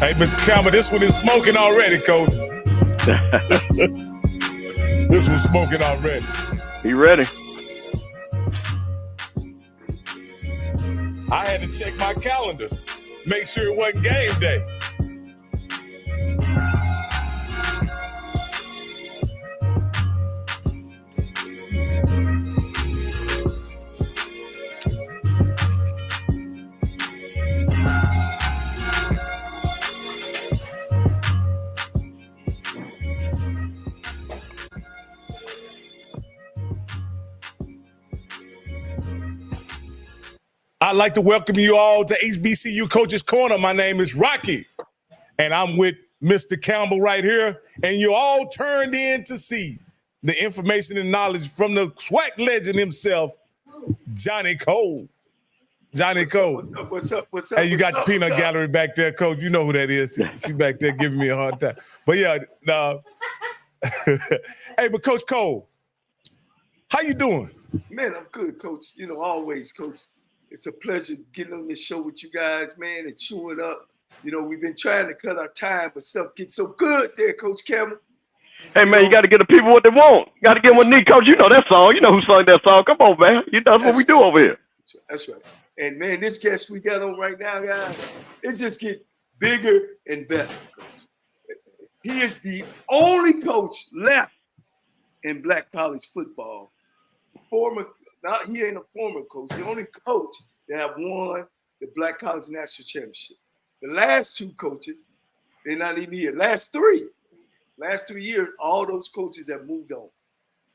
Hey, Mr. Campbell, this one is smoking already, Coach. This one's smoking already. He ready? I had to check my calendar, make sure it wasn't game day. I'd like to welcome you all to HBCU Coach's Corner. My name is Rocky, and I'm with Mr. Campbell right here, and you all turned in to see the information and knowledge from the SWAC legend himself, Johnny Cole. Johnny Cole. What's up? Hey, you got the peanut gallery back there, Coach. You know who that is. She back there giving me a hard time. But yeah, hey, but Coach Cole, how you doing? Man, I'm good, Coach. You know, always, Coach. It's a pleasure getting on this show with you guys, man, and chewing up. You know, we've been trying to cut our time, but stuff gets so good there, Coach Campbell. Hey, man, you got to get the people what they want. You got to get what need, Coach. You know that song. You know who sung that song. Come on, man. You know what we do over here. That's right. And, man, this guest we got on right now, guys, it just gets bigger and better, Coach. He is the only coach left in black college football. He ain't a former coach. The only coach that have won the Black College National Championship. The last two coaches, they're not even here. Last 3 years, all those coaches have moved on.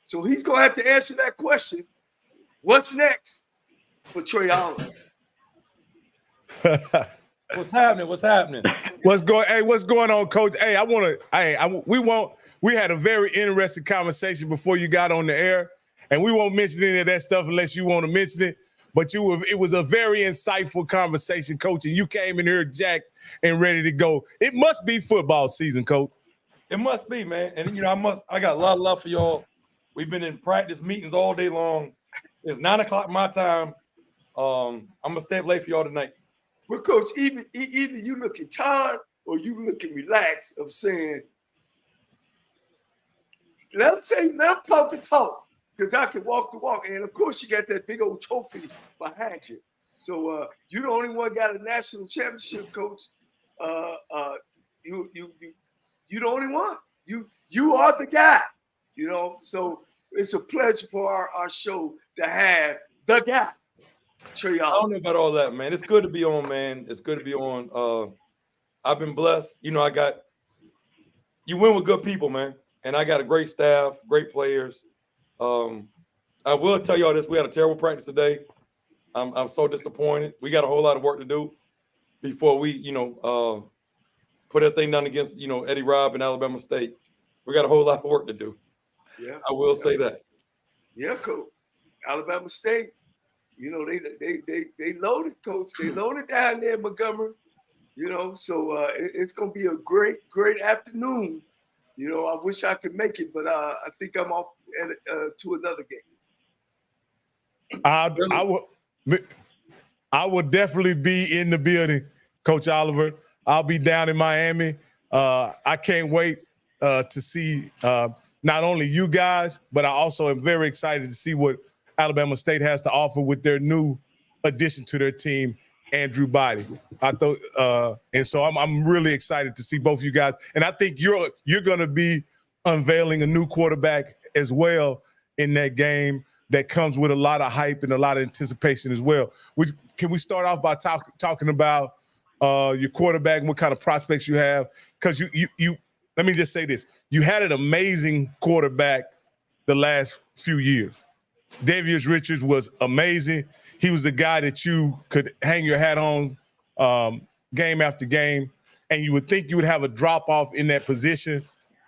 So he's going to have to answer that question. What's next for Trei Oliver? What's happening? What's going on, Coach? Hey, we had a very interesting conversation before you got on the air. And we won't mention any of that stuff unless you want to mention it. But it was a very insightful conversation, Coach. And you came in here jacked and ready to go. It must be football season, Coach. It must be, man. And, you know, I got a lot of love for y'all. We've been in practice meetings all day long. It's 9 o'clock my time. I'm going to stay up late for y'all tonight. Well, Coach, either you looking tired or you looking relaxed of saying, let them talk the talk. Because I can walk the walk. And, of course, you got that big old trophy behind you. So you're the only one got a national championship, Coach. You the only one. You are the guy, you know. So it's a pleasure for our show to have the guy, Trei Oliver. I don't know about all that, man. It's good to be on, man. It's good to be on. I've been blessed. You know, you win with good people, man. And I got a great staff, great players. I will tell y'all this: we had a terrible practice today. I'm so disappointed. We got a whole lot of work to do before we, put that thing down against, Eddie Robb and Alabama State. We got a whole lot of work to do. Yeah, I will say that. Yeah, Coach. Alabama State, they loaded, Coach. They loaded down there in Montgomery. So it's gonna be a great afternoon. I wish I could make it, but I think I'm off to another game. I will definitely be in the building, Coach Oliver. I'll be down in Miami. I can't wait to see not only you guys, but I also am very excited to see what Alabama State has to offer with their new addition to their team, Andrew Body. And so I'm really excited to see both of you guys. And I think you're going to be unveiling a new quarterback as well in that game that comes with a lot of hype and a lot of anticipation as well. Can we start off by talking about your quarterback and what kind of prospects you have? Because you let me just say this. You had an amazing quarterback the last few years. Davius Richards was amazing. He was the guy that you could hang your hat on game after game, and you would think you would have a drop-off in that position.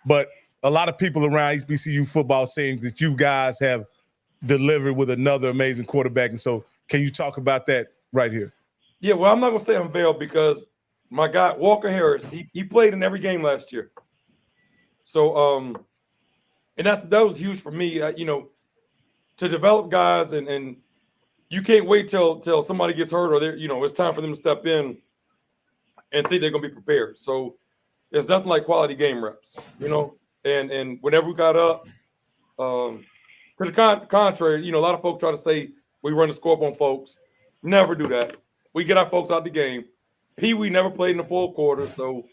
But a lot of people around HBCU football saying that you guys have delivered with another amazing quarterback. And so can you talk about that right here? Yeah, well, I'm not going to say unveil because my guy, Walker Harris, he played in every game last year. So, and that was huge for me, to develop guys and you can't wait till somebody gets hurt or it's time for them to step in. and think they're going to be prepared. So it's nothing like quality game reps, you know. And whenever we got up, to the contrary, you know, a lot of folks try to say we run the scope on folks. Never do that. We get our folks out the game. Pee Wee never played in the full quarter, so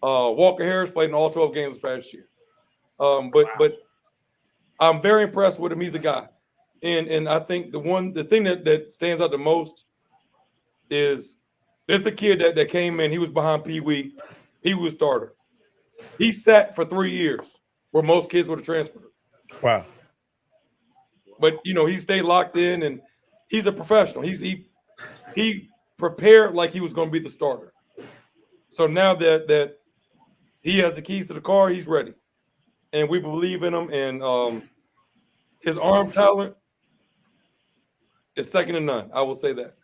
Walker Harris played in all 12 games this past year. But I'm very impressed with him. He's a guy, and I think the thing that stands out the most is there's a kid that came in. He was behind Pee Wee. Pee Wee was starter. He sat for 3 years, where most kids would have transferred. Wow. But you know, he stayed locked in, and he's a professional. He prepared like he was going to be the starter. So now that he has the keys to the car, he's ready, and we believe in him. And his arm talent is second to none. I will say that.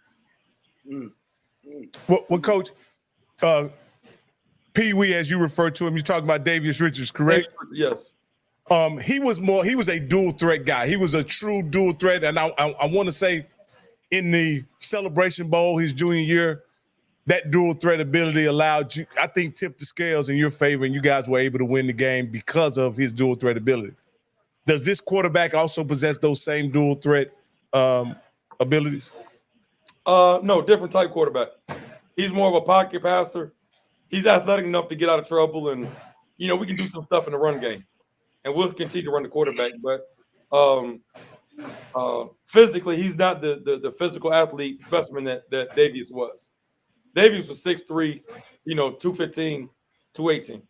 Well, Coach, Pee Wee, as you refer to him, you're talking about Davius Richards, correct? Yes. He was a dual threat guy. He was a true dual threat. And I want to say in the Celebration Bowl, his junior year, that dual threat ability allowed you, I think, tipped the scales in your favor, and you guys were able to win the game because of his dual threat ability. Does this quarterback also possess those same dual threat abilities? No, different type quarterback. He's more of a pocket passer. He's athletic enough to get out of trouble, and you know, we can do some stuff in the run game, and we'll continue to run the quarterback. But physically, he's not the physical athlete specimen that Davius was. Davius was 6'3", you know, 215, 218.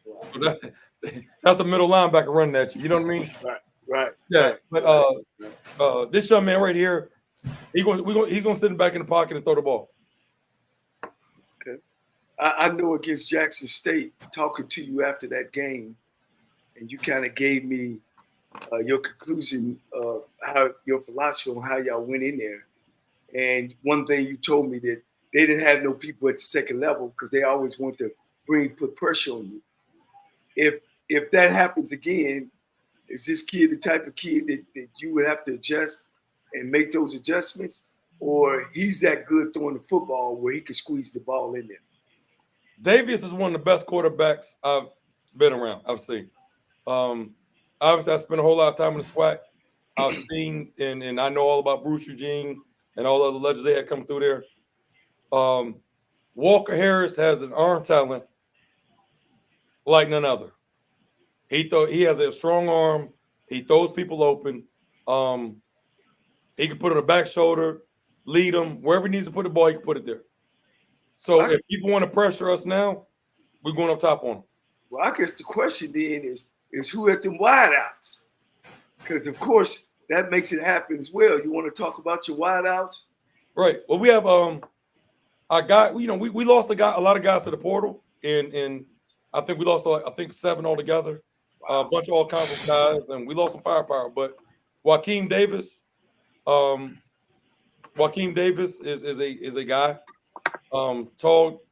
So that's a middle linebacker running at you. You know what I mean? Right. Yeah. But this young man right here, he's gonna sit back in the pocket and throw the ball. Okay. I know against Jackson State, talking to you after that game, and you kind of gave me your conclusion of how your philosophy on how y'all went in there. And one thing you told me that they didn't have no people at the second level because they always want to put pressure on you. If that happens again, is this kid the type of kid that you would have to adjust and make those adjustments, or he's that good throwing the football where he can squeeze the ball in there? Davius is one of the best quarterbacks I've been around. I've seen. Obviously, I spent a whole lot of time in the SWAC. I've seen and I know all about Bruce Eugene and all the other legends they had come through there. Walker Harris has an arm talent like none other. He has a strong arm. He throws people open. He can put it on the back shoulder, lead them wherever he needs to put the ball. He can put it there. So if people want to pressure us now, we're going up top on them. Well, I guess the question then is who at them wideouts? Because of course that makes it happen as well. You want to talk about your wideouts? Right. Well, we have a guy. You know, we lost a lot of guys to the portal, and I think we lost 7 altogether. Wow. A bunch of all-conference guys, and we lost some firepower. But Joaquin Davis is a guy, tall,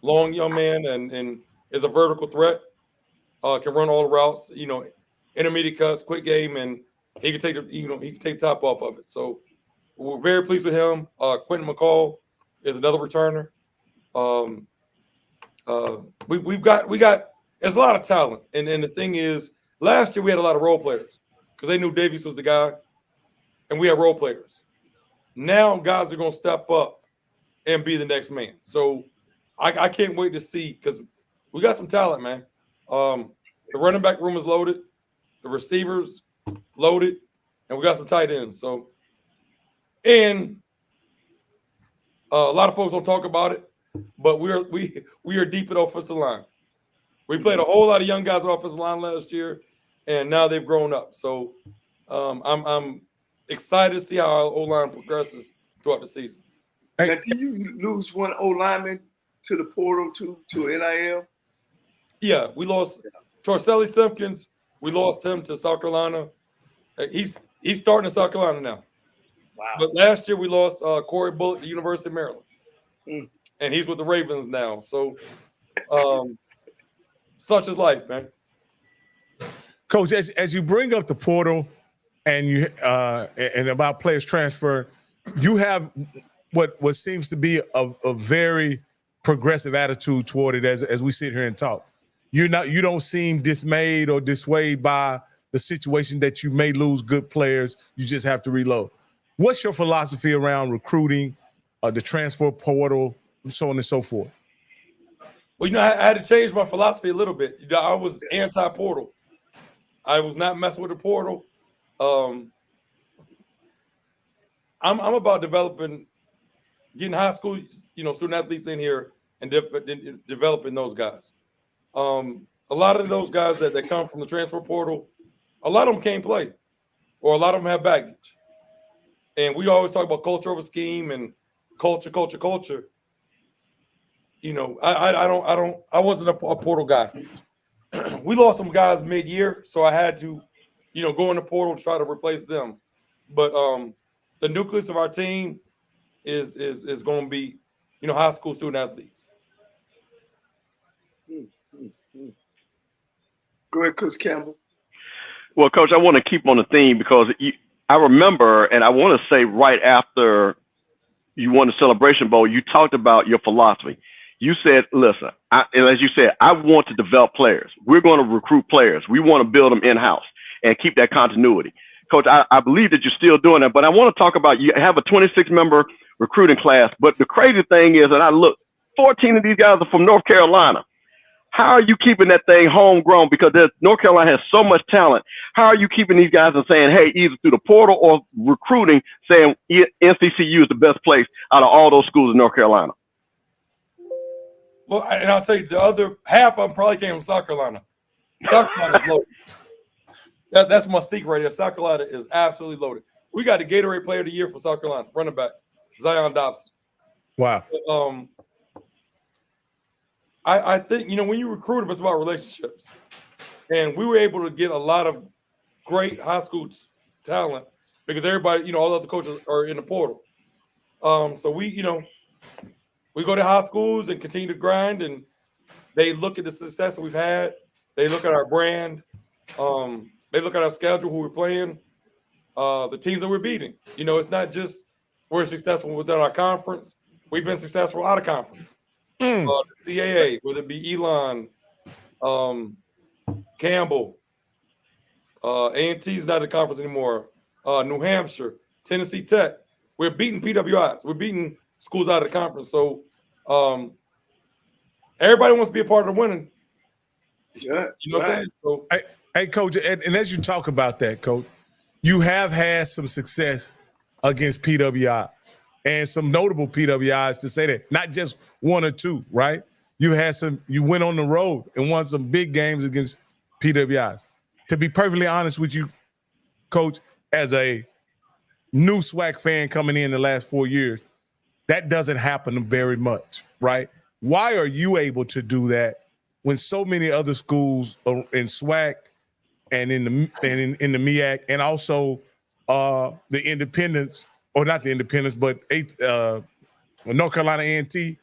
long young man, and is a vertical threat. Can run all the routes. You know, intermediate cuts, quick game, and he can take the top off of it. So we're very pleased with him. Quentin McCall is another returner. We got. There's a lot of talent, and the thing is, last year we had a lot of role players because they knew Davies was the guy, and we had role players. Now guys are going to step up and be the next man. So I can't wait to see because we got some talent, man. The running back room is loaded, the receivers loaded, and we got some tight ends. So, and a lot of folks don't talk about it, but we are deep at offensive line. We played a whole lot of young guys on offensive line last year, and now they've grown up. So I'm excited to see how our O-line progresses throughout the season. Now, did you lose one O-lineman to the portal to NIL? Yeah, we lost Torcelli Simpkins. We lost him to South Carolina. He's starting in South Carolina now. Wow. But last year we lost Corey Bullock, the University of Maryland, and he's with the Ravens now. So, such is life, man. Coach, as you bring up the portal and you and about players transfer, you have what seems to be a very progressive attitude toward it as we sit here and talk. You don't seem dismayed or dissuaded by the situation that you may lose good players. You just have to reload. What's your philosophy around recruiting, the transfer portal, so on and so forth? Well, I had to change my philosophy a little bit. I was anti-portal. I was not messing with the portal. I'm about developing, getting high school, student athletes in here and developing those guys. A lot of those guys that come from the transfer portal, a lot of them can't play, or a lot of them have baggage. And we always talk about culture over scheme and culture. I wasn't a portal guy. We lost some guys mid-year, so I had to, go in the portal to try to replace them. But the nucleus of our team is going to be, high school student athletes. Go ahead, Coach Campbell. Well, Coach, I want to keep on the theme because I remember, and I want to say right after you won the Celebration Bowl, you talked about your philosophy. You said, listen, and as you said, I want to develop players. We're going to recruit players. We want to build them in-house and keep that continuity. Coach, I believe that you're still doing that, but I want to talk about, you have a 26-member recruiting class, but the crazy thing is, and I look, 14 of these guys are from North Carolina. How are you keeping that thing homegrown? Because North Carolina has so much talent. How are you keeping these guys and saying, hey, either through the portal or recruiting, saying NCCU is the best place out of all those schools in North Carolina? Well, and I'll say the other half of them probably came from South Carolina. South Carolina's loaded. That's my secret right here. South Carolina is absolutely loaded. We got the Gatorade Player of the Year from South Carolina, running back, Zion Dobson. Wow. I think, when you recruit them, it's about relationships. And we were able to get a lot of great high school talent because everybody, all the other coaches are in the portal. So we go to high schools and continue to grind, and they look at the success that we've had. They look at our brand. They look at our schedule, who we're playing, the teams that we're beating. It's not just we're successful within our conference. We've been successful out of conference. The CAA, whether it be Elon, Campbell, A&T's not in the conference anymore, New Hampshire, Tennessee Tech. We're beating PWIs. We're beating schools out of the conference. So everybody wants to be a part of the winning. Yeah, you know what I'm saying? So, hey, Coach, and as you talk about that, Coach, you have had some success against PWIs and some notable PWIs, to say that, not just one or two, right? You went on the road and won some big games against PWIs. To be perfectly honest with you, Coach, as a new SWAC fan coming in the last 4 years, that doesn't happen very much, right? Why are you able to do that when so many other schools are in SWAC and in the MEAC, and also the independents, or not the independents, but North Carolina A&T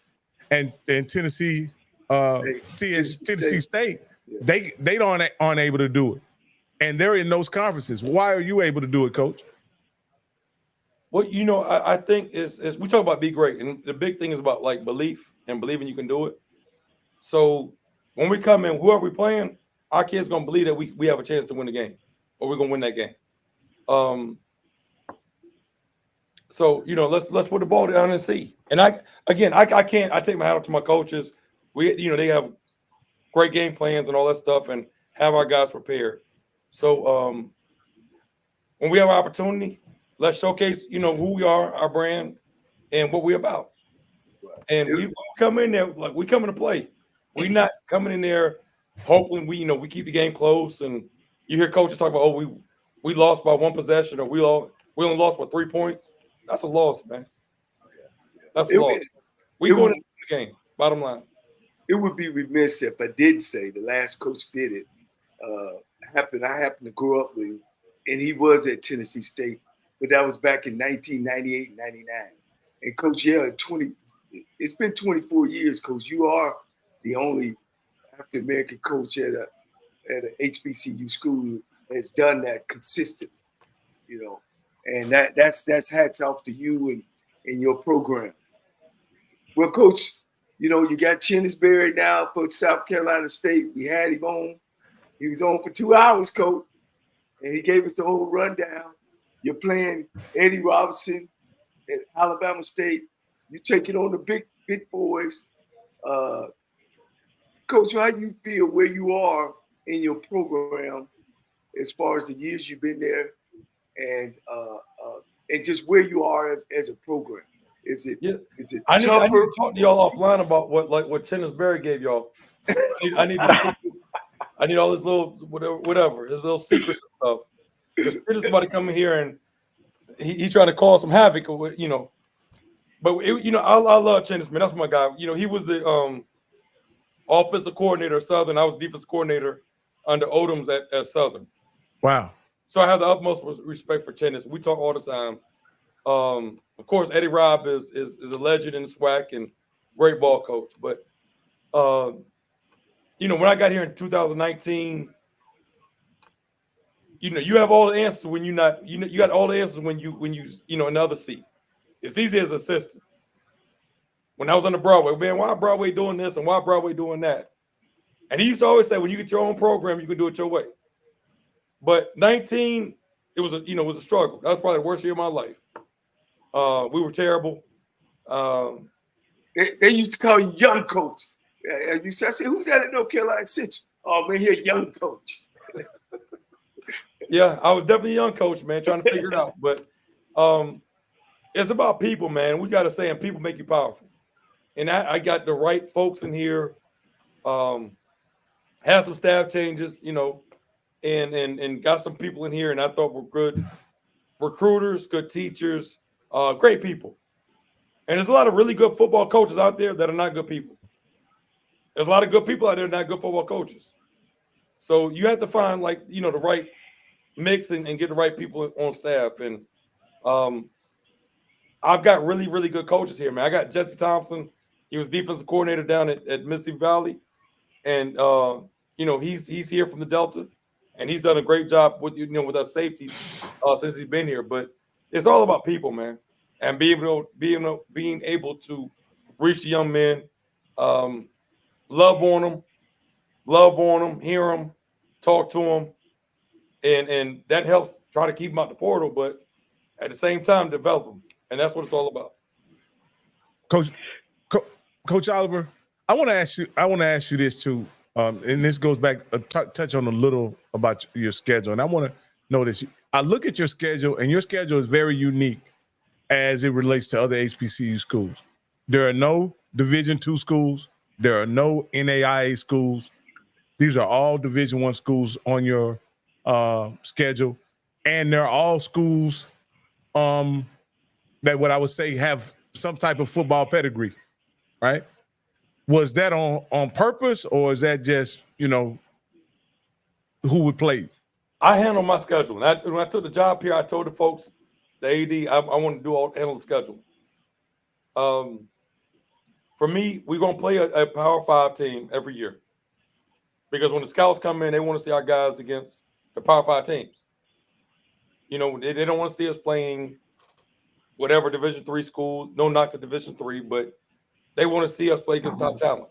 and Tennessee Tennessee State, they aren't able to do it, and they're in those conferences. Why are you able to do it, Coach? Well, I think is we talk about be great, and the big thing is about like belief and believing you can do it. So when we come in, whoever we're playing, our kids gonna believe that we have a chance to win the game, or we're gonna win that game. So let's put the ball down and see. And I can't. I take my hat off to my coaches. They have great game plans and all that stuff, and have our guys prepared. So when we have an opportunity, let's showcase who we are, our brand, and what we're about. And we come in there like we coming to play. We're not coming in there hoping we keep the game close. And you hear coaches talk about, we lost by one possession, or we only lost by 3 points. That's a loss, man. That's a loss. We going into the game. Bottom line. It would be remiss if I did say the last coach did it. I happened to grow up with him, and he was at Tennessee State, but that was back in 1998, 99. And Coach, it's been 24 years, Coach. You are the only African American coach at an HBCU school that's done that consistently, and that's hats off to you and your program. Well, Coach, You know, you got Chinnisberry now for South Carolina State. We had him on. He was on for 2 hours, coach, and he gave us the whole rundown. You're playing Eddie Robinson at Alabama State. You taking on the big boys. Coach, how you feel where you are in your program as far as the years you've been there, and just where you are as a program? Is it I need tougher? to talk to y'all offline about what Chinnisberry gave y'all. I need to see, I need all this little whatever his little secrets and stuff. Because Chinnis about to come in here and he trying to cause some havoc, or you know. But I love Chinnis, man. That's my guy. You know, he was the offensive coordinator at Southern. I was defensive coordinator under Odoms at Southern. Wow. So I have the utmost respect for Chinnis. We talk all the time. Of course, Eddie Robb is a legend in the SWAC and great ball coach. But when I got here in 2019, you have all the answers when you're not. You got all the answers when you in the other seat. It's easy as assistant. When I was on the Broadway, man, why Broadway doing this and why Broadway doing that? And he used to always say, when you get your own program, you can do it your way. But 19, it was a struggle. That was probably the worst year of my life. We were terrible. They used to call you young coach. I said, who's that at North Carolina Central? Oh man, here young coach. Yeah, I was definitely a young coach, man, trying to figure it out. But it's about people, man. We got to say, and people make you powerful. And I got the right folks in here. Had some staff changes, and got some people in here, and I thought were good recruiters, good teachers, great people. And there's a lot of really good football coaches out there that are not good people. There's a lot of good people out there not good football coaches. So you have to find the right mix and get the right people on staff. And I've got really, really good coaches here, man. I got Jesse Thompson. He was defensive coordinator down at Mississippi Valley. And, he's here from the Delta. And he's done a great job with our safeties since he's been here. But it's all about people, man. And being able to reach the young men, love on them, hear them, talk to them. And that helps try to keep them out the portal, but at the same time, develop them. And that's what it's all about. Coach Oliver, I want to ask you this too. And this goes back, touch on a little about your schedule. And I want to know this. I look at your schedule, and your schedule is very unique as it relates to other HBCU schools. There are no Division II schools. There are no NAIA schools. These are all Division I schools on your schedule. And they're all schools that what I would say have some type of football pedigree, right? Was that on purpose, or is that just, who would play? I handle my schedule. And when I took the job here, I told the folks, the AD, I want to handle the schedule. For me, we're going to play a Power 5 team every year. Because when the scouts come in, they want to see our guys against the Power 5 teams. They don't want to see us playing whatever Division III school, no knock to Division III, but they want to see us play against top talent.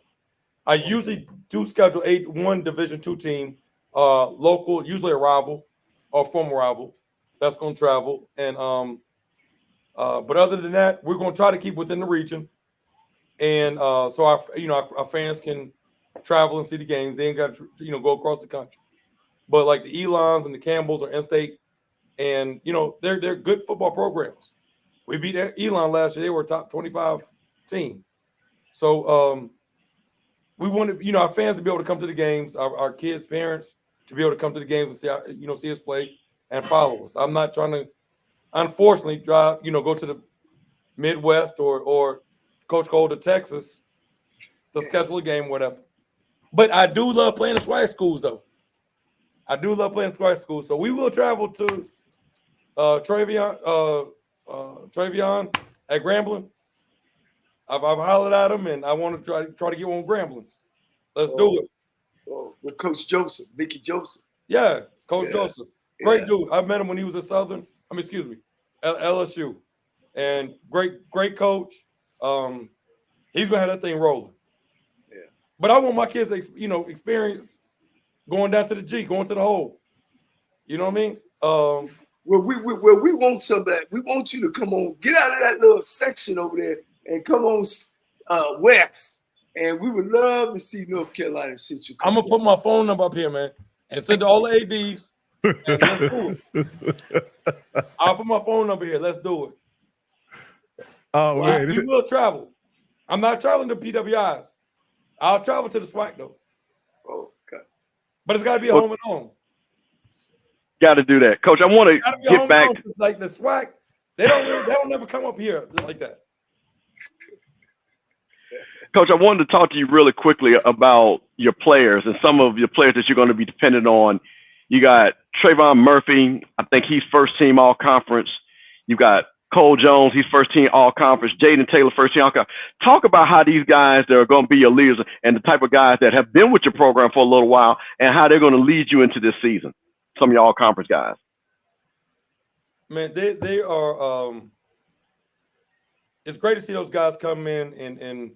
I usually do schedule one Division II team, local, usually a rival or former rival that's going to travel. And but other than that, we're going to try to keep within the region, and so our fans can travel and see the games. They ain't got to go across the country. But like the Elons and the Campbells are in-state, and they're good football programs. We beat Elon last year; they were a top 25 team. So we wanted, our fans to be able to come to the games, our kids' parents to be able to come to the games and see, see us play and follow us. I'm not trying to, unfortunately, drive, go to the Midwest or Coach Cole to Texas to schedule a game, whatever. But I do love playing the SWAC schools, though. I do love playing SWAC schools. So we will travel to Trevion at Grambling. I've hollered at him, and I want to try to get one Grambling. Let's do it. With Coach Joseph, Mickey Joseph. Yeah, Coach Joseph. Great dude. I met him when he was at Southern. LSU. And great coach. He's going to have that thing rolling. But I want my kids to, experience going down to the G, going to the hole. You know what I mean? Well, we want some of that. We want you to come on, get out of that little section over there and come on west. And we would love to see North Carolina Central. I'm gonna put my phone number up here, man, and send to all the ADs. And let's do it. I'll put my phone number here. Let's do it. Oh man, We will travel. I'm not traveling to PWIs. I'll travel to the SWAC though. Oh, God. But it's got to be a home and home. Got to do that, Coach. I want to get back. It's like the SWAC. They don't never come up here like that. Coach, I wanted to talk to you really quickly about your players and some of your players that you're going to be dependent on. You got Trayvon Murphy. I think he's first team all conference. You got Cole Jones, he's first team all conference. Jaden Taylor, first team all conference. Talk about how these guys that are going to be your leaders and the type of guys that have been with your program for a little while and how they're going to lead you into this season. Some of your all conference guys. Man, they are. It's great to see those guys come in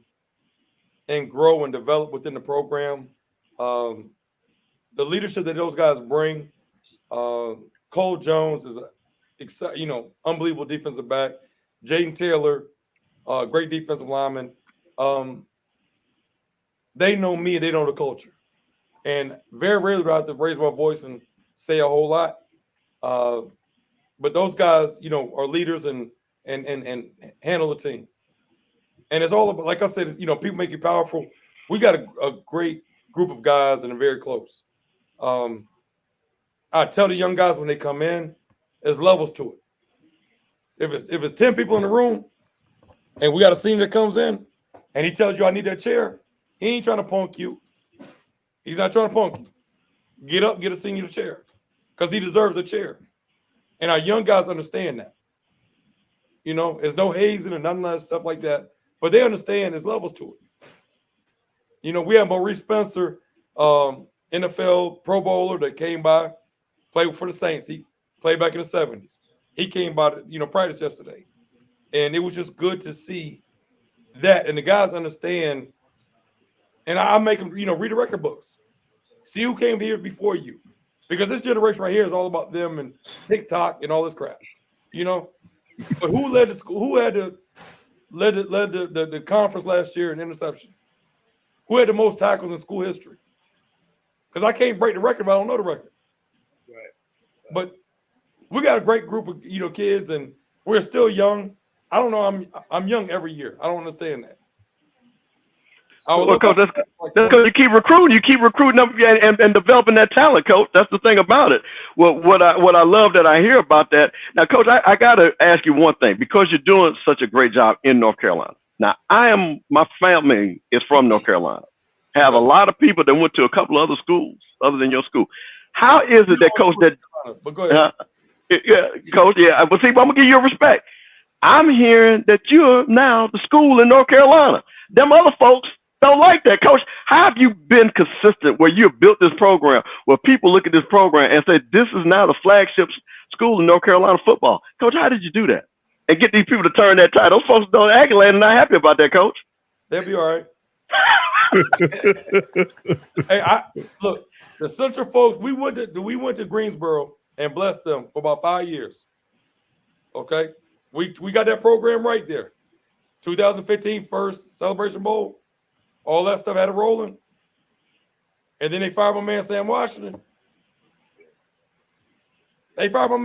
and grow and develop within the program. The leadership that those guys bring. Cole Jones is unbelievable defensive back. Jaden Taylor, great defensive lineman. They know me and they know the culture. And very rarely do I have to raise my voice and say a whole lot. But those guys, are leaders and handle the team. And it's all about, like I said, people make you powerful. We got a great group of guys and they're very close. I tell the young guys when they come in, there's levels to it. If it's 10 people in the room and we got a senior that comes in and he tells you I need that chair, he ain't trying to punk you. He's not trying to punk you. Get up, get a senior the chair because he deserves a chair. And our young guys understand that. There's no hazing and none of that stuff like that. But they understand there's levels to it. We have Maurice Spencer, NFL Pro Bowler that came by, played for the Saints. He played back in the 70s. He came by to, practice yesterday. And it was just good to see that. And the guys understand. And I make them, read the record books. See who came here before you. Because this generation right here is all about them and TikTok and all this crap. But who led the school? Who led the conference last year in interceptions? Who had the most tackles in school history? Because I can't break the record if I don't know the record. Right. But we got a great group of kids, and we're still young. I don't know. I'm young every year. I don't understand that. Coach, that's because you keep recruiting up and developing that talent, Coach. That's the thing about it. Well, what I love that I hear about that. Now, Coach, I got to ask you one thing because you're doing such a great job in North Carolina. Now, my family is from North Carolina. Have a lot of people that went to a couple of other schools other than your school. How is it that, Coach, that? But go ahead. Yeah, Coach. Yeah, but see, I'm gonna give you respect. I'm hearing that you're now the school in North Carolina. Them other folks don't like that, Coach. How have you been consistent where you built this program, where people look at this program and say, this is now the flagship school in North Carolina football? Coach, how did you do that? And get these people to turn that tide? Those folks don't accolade and not happy about that, Coach. They'll be all right. Hey, look, the Central folks, we went to Greensboro and blessed them for about 5 years. Okay? We got that program right there. 2015 first Celebration Bowl. All that stuff had it rolling. And then they fired my man Sam Washington. After going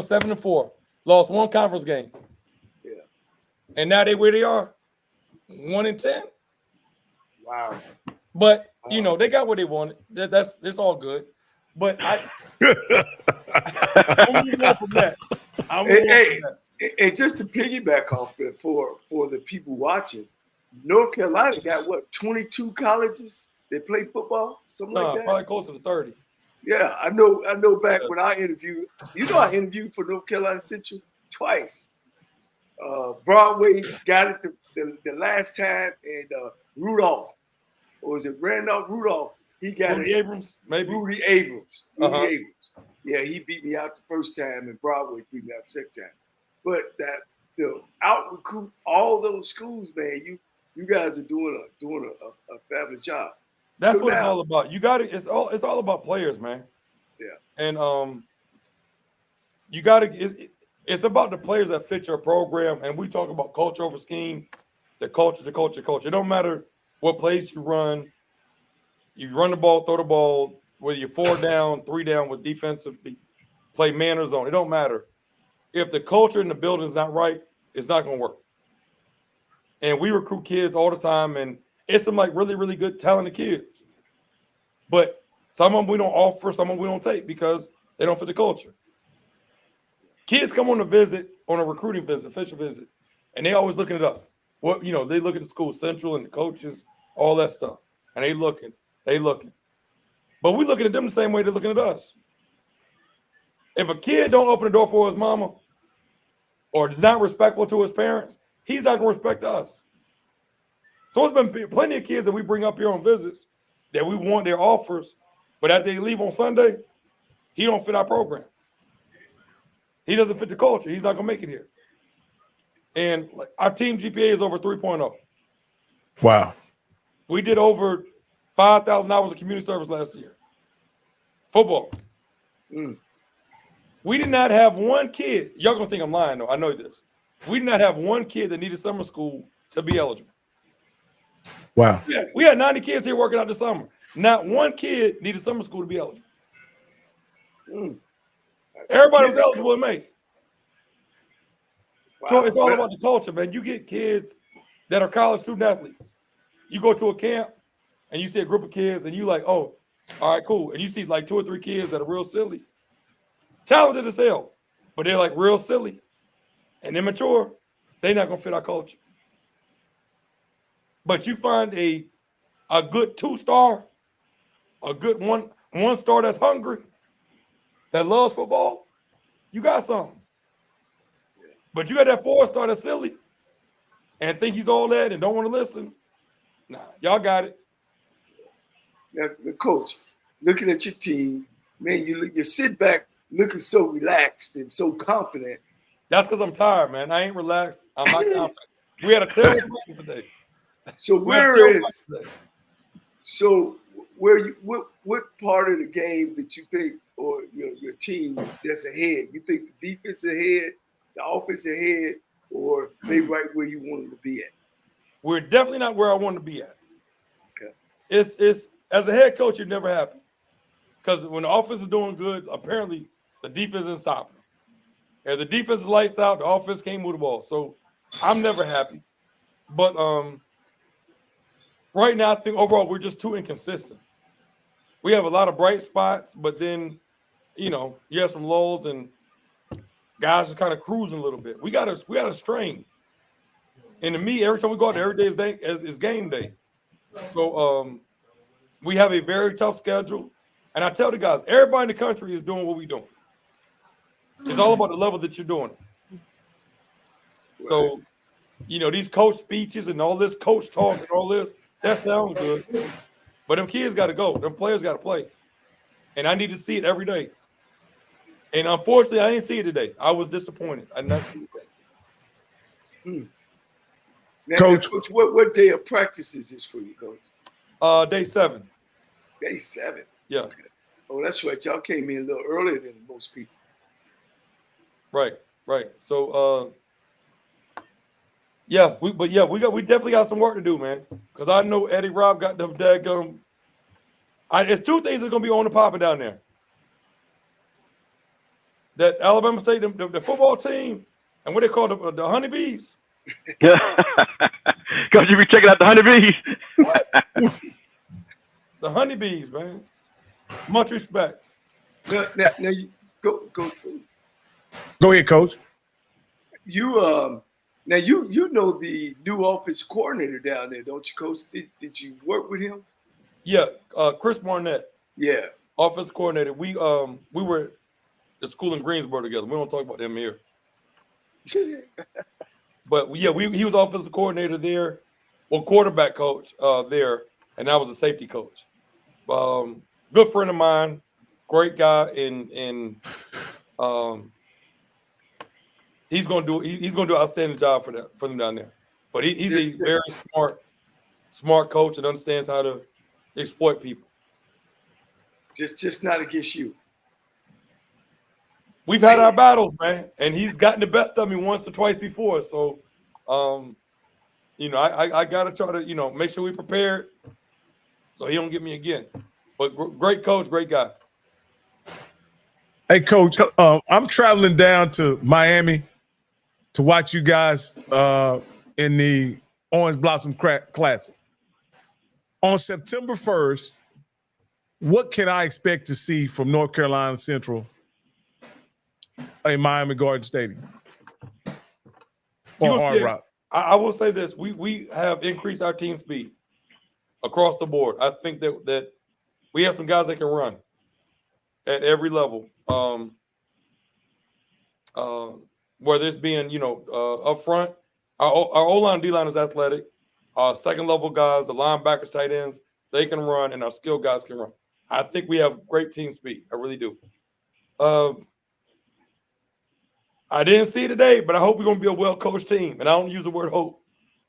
7-4. Lost one conference game. Yeah. And now they where they are. 1-10. Wow. But they got what they wanted. It's all good. But I'm moving on from that. And just to piggyback off it for the people watching, North Carolina got 22 colleges that play football, something like that. Probably closer to 30. Yeah, I know. Back when I interviewed, I interviewed for North Carolina Central twice. Broadway got it the last time, and Rudolph, or was it Randolph Rudolph? He got Rudy it. Abrams, maybe. Rudy Abrams. Yeah, he beat me out the first time, and Broadway beat me out the second time. But that out recruit all those schools, man. You guys are doing a fabulous job. That's So what it's now- all about. You got to. It's all about players, man. Yeah. And you got to. It's about the players that fit your program. And we talk about culture over scheme. The culture. It don't matter what place you run. You run the ball, throw the ball. Whether you're 4 down, 3 down with defensively, play man or zone. It don't matter. If the culture in the building is not right, it's not going to work. And we recruit kids all the time, and it's some like really, really good, talented kids. But some of them we don't offer, some of them we don't take because they don't fit the culture. Kids come on a recruiting visit, official visit, and they always looking at us. What they look at the school central and the coaches, all that stuff, and they looking. But we looking at them the same way they're looking at us. If a kid don't open the door for his mama or is not respectful to his parents, he's not going to respect us. So it's been plenty of kids that we bring up here on visits that we want their offers, but after they leave on Sunday, he don't fit our program. He doesn't fit the culture. He's not going to make it here. And our team GPA is over 3.0. Wow. We did over 5,000 hours of community service last year. Football. We did not have one kid. Y'all going to think I'm lying, though. I know this. We did not have one kid that needed summer school to be eligible. Wow. We had 90 kids here working out this summer. Not one kid needed summer school to be eligible. Everybody was eligible in May. Wow. So it's all about the culture, man. You get kids that are college student athletes. You go to a camp and you see a group of kids and you like, oh, all right, cool. And you see like 2 or 3 kids that are real silly. Talented as hell, but they're like real silly and immature. They're not going to fit our culture. But you find a good 2-star, a good one star that's hungry, that loves football, you got something. But you got that 4-star that's silly and think he's all that and don't want to listen. Nah, y'all got it. Now, Coach, looking at your team, man, you sit back looking so relaxed and so confident. That's because I'm tired, man. I ain't relaxed. I'm not confident. We had a terrible practice today. So what part of the game that you think, or your team that's ahead? You think the defense ahead, the offense ahead, or they right where you want them to be at? We're definitely not where I want to be at. Okay. It's as a head coach, you're never happy. Because when the offense is doing good, apparently the defense isn't stopping them. If the defense is lights out, the offense can't move the ball. So I'm never happy. But right now, I think overall we're just too inconsistent. We have a lot of bright spots, but then, you have some lulls and guys are kind of cruising a little bit. We got a strain. And to me, every time we go out there, every day is game day. So we have a very tough schedule. And I tell the guys, everybody in the country is doing what we're doing. It's all about the level that you're doing it. So, these coach speeches and all this coach talk and all this, that sounds good. But them kids got to go. Them players got to play. And I need to see it every day. And unfortunately, I didn't see it today. I was disappointed. I did not see it today. Now, Coach, what day of practice is this for you, Coach? Day 7. Day 7. Yeah. Okay. Oh, that's right. Y'all came in a little earlier than most people. Right. So, we definitely got some work to do, man. Because I know Eddie Robb got them daggum. It's 2 things that's gonna be on the popping down there. That Alabama State, the football team, and what they call the honeybees. Because you be checking out the honeybees. The honeybees, man. Much respect. Now you go. Go ahead, Coach. You now you know the new office coordinator down there, don't you, Coach? Did you work with him? Yeah, Chris Barnett. Yeah, offensive coordinator. We were at the school in Greensboro together. We don't talk about them here. But yeah, he was offensive coordinator there, well, quarterback coach there, and I was a safety coach. Good friend of mine, great guy, and he's gonna do an outstanding job for them down there. But he's a very smart smart coach and understands how to exploit people. Just not against you. We've had our battles, man, and he's gotten the best of me once or twice before. So, I gotta try to, make sure we prepared so he don't get me again. But great coach, great guy. Hey, Coach, I'm traveling down to Miami to watch you guys in the Orange Blossom Classic. On September 1st, what can I expect to see from North Carolina Central in Miami Garden Stadium? Or Hard Rock? I will say this. We have increased our team speed across the board. I think that we have some guys that can run at every level. Whether it's being, up front, our O-line, D-line is athletic. Our second level guys, the linebackers, tight ends, they can run, and our skill guys can run. I think we have great team speed. I really do. I didn't see it today, but I hope we're going to be a well-coached team. And I don't use the word hope.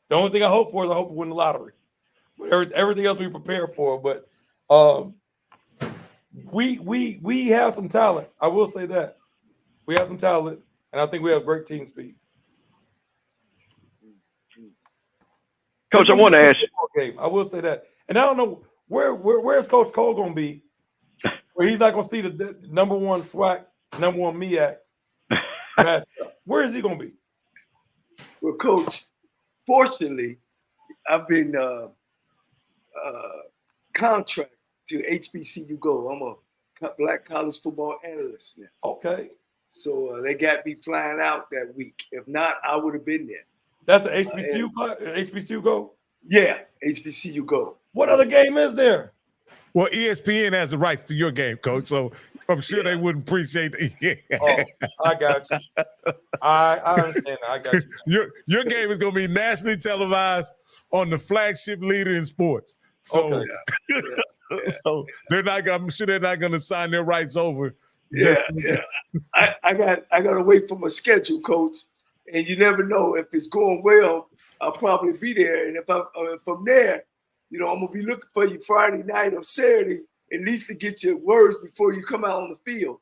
The only thing I hope for is I hope we win the lottery. But everything else we prepare for. But we have some talent. I will say that. We have some talent, and I think we have great team speed. Coach, I want to ask you. I will say that. And I don't know where's Coach Cole going to be, where he's not going to see the number one SWAC, number one MEAC. Where is he going to be? Well, Coach, fortunately, I've been contracted to HBCU Go. I'm a black college football analyst now. Okay. So they got me flying out that week. If not, I would have been there. That's an HBCU HBCU Go? Yeah, HBCU Go. What other game is there? Well, ESPN has the rights to your game, Coach, so I'm sure they wouldn't appreciate it. Oh, I got you. I understand that. I got you. Your game is going to be nationally televised on the flagship leader in sports. So, okay. So I'm sure they're not going to sign their rights over. Yeah. I got to wait for my schedule, Coach. And you never know if it's going well. I'll probably be there, and if I'm there, I'm gonna be looking for you Friday night or Saturday, at least to get your words before you come out on the field.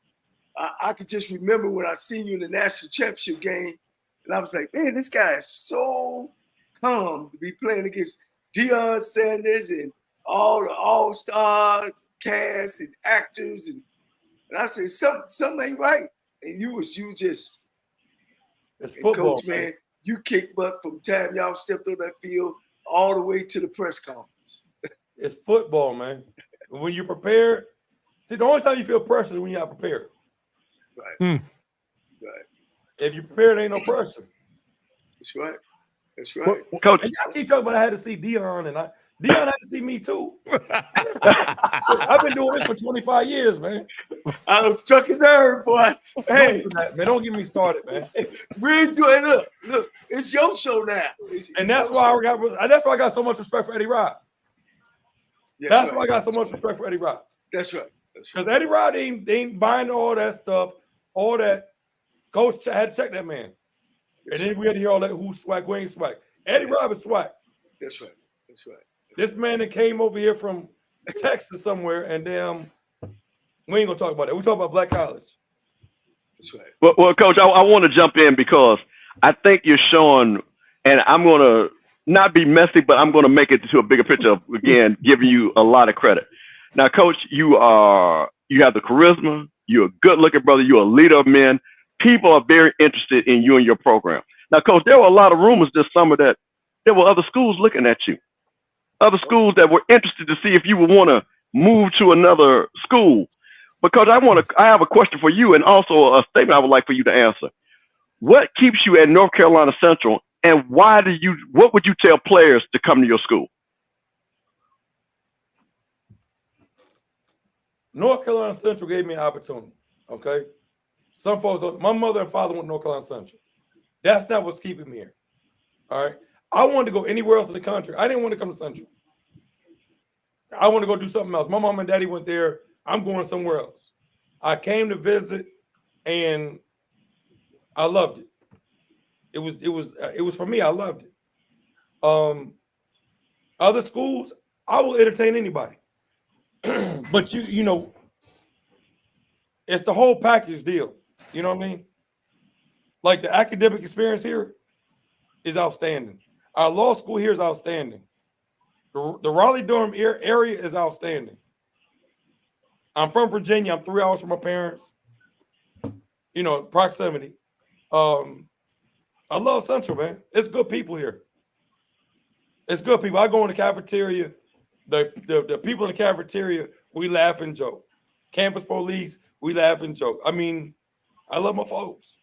I could just remember when I seen you in the national championship game, and I was like, man, this guy is so calm to be playing against Deion Sanders and all the all-star cast and actors, and I said something ain't right, and you just. It's football, Coach, man, you kick butt from the time y'all stepped on that field all the way to the press conference. It's football, man. When you're prepared, see, the only time you feel pressure is when you're not prepared. Right. Right. If you're prepared, ain't no pressure. That's right. That's right. Coach, and y'all keep talking about I had to see Deion, and Deion had to see me too. I've been doing this for 25 years, man. I was struck a nerve, boy. Hey, don't get me started, man. We ain't doing look, it's your show now. And that's why I got so much respect for Eddie Rod. That's why I got so much respect for Eddie Rod. That's right. Because Eddie Rod ain't buying all that stuff, all that. Coach had to check that man. And then we had to hear all that who's swag, we ain't swag. Eddie Rod is swag. That's right. That's right. This man that came over here from Texas somewhere, and we ain't gonna talk about that. We talk about Black College. That's right. Well, Coach, I want to jump in because I think you're showing, and I'm gonna not be messy, but I'm gonna make it to a bigger picture of, again, giving you a lot of credit. Now, Coach, you have the charisma. You're a good-looking brother. You're a leader of men. People are very interested in you and your program. Now, Coach, there were a lot of rumors this summer that there were other schools looking at you. Other schools that were interested to see if you would want to move to another school. Because I have a question for you and also a statement I would like for you to answer. What keeps you at North Carolina Central, and what would you tell players to come to your school? North Carolina Central gave me an opportunity, okay? Some folks, my mother and father went to North Carolina Central. That's not what's keeping me here, all right? I wanted to go anywhere else in the country. I didn't want to come to Central. I want to go do something else. My mom and daddy went there. I'm going somewhere else. I came to visit, and I loved it. It was for me. I loved it. Other schools, I will entertain anybody. But you know, it's the whole package deal. You know what I mean? Like the academic experience here is outstanding. Our law school here is outstanding. The Raleigh-Durham area is outstanding. I'm from Virginia. I'm 3 hours from my parents. You know, proximity. I love Central, man. It's good people here. It's good people. I go in the cafeteria. The people in the cafeteria, we laugh and joke. Campus police, we laugh and joke. I mean, I love my folks.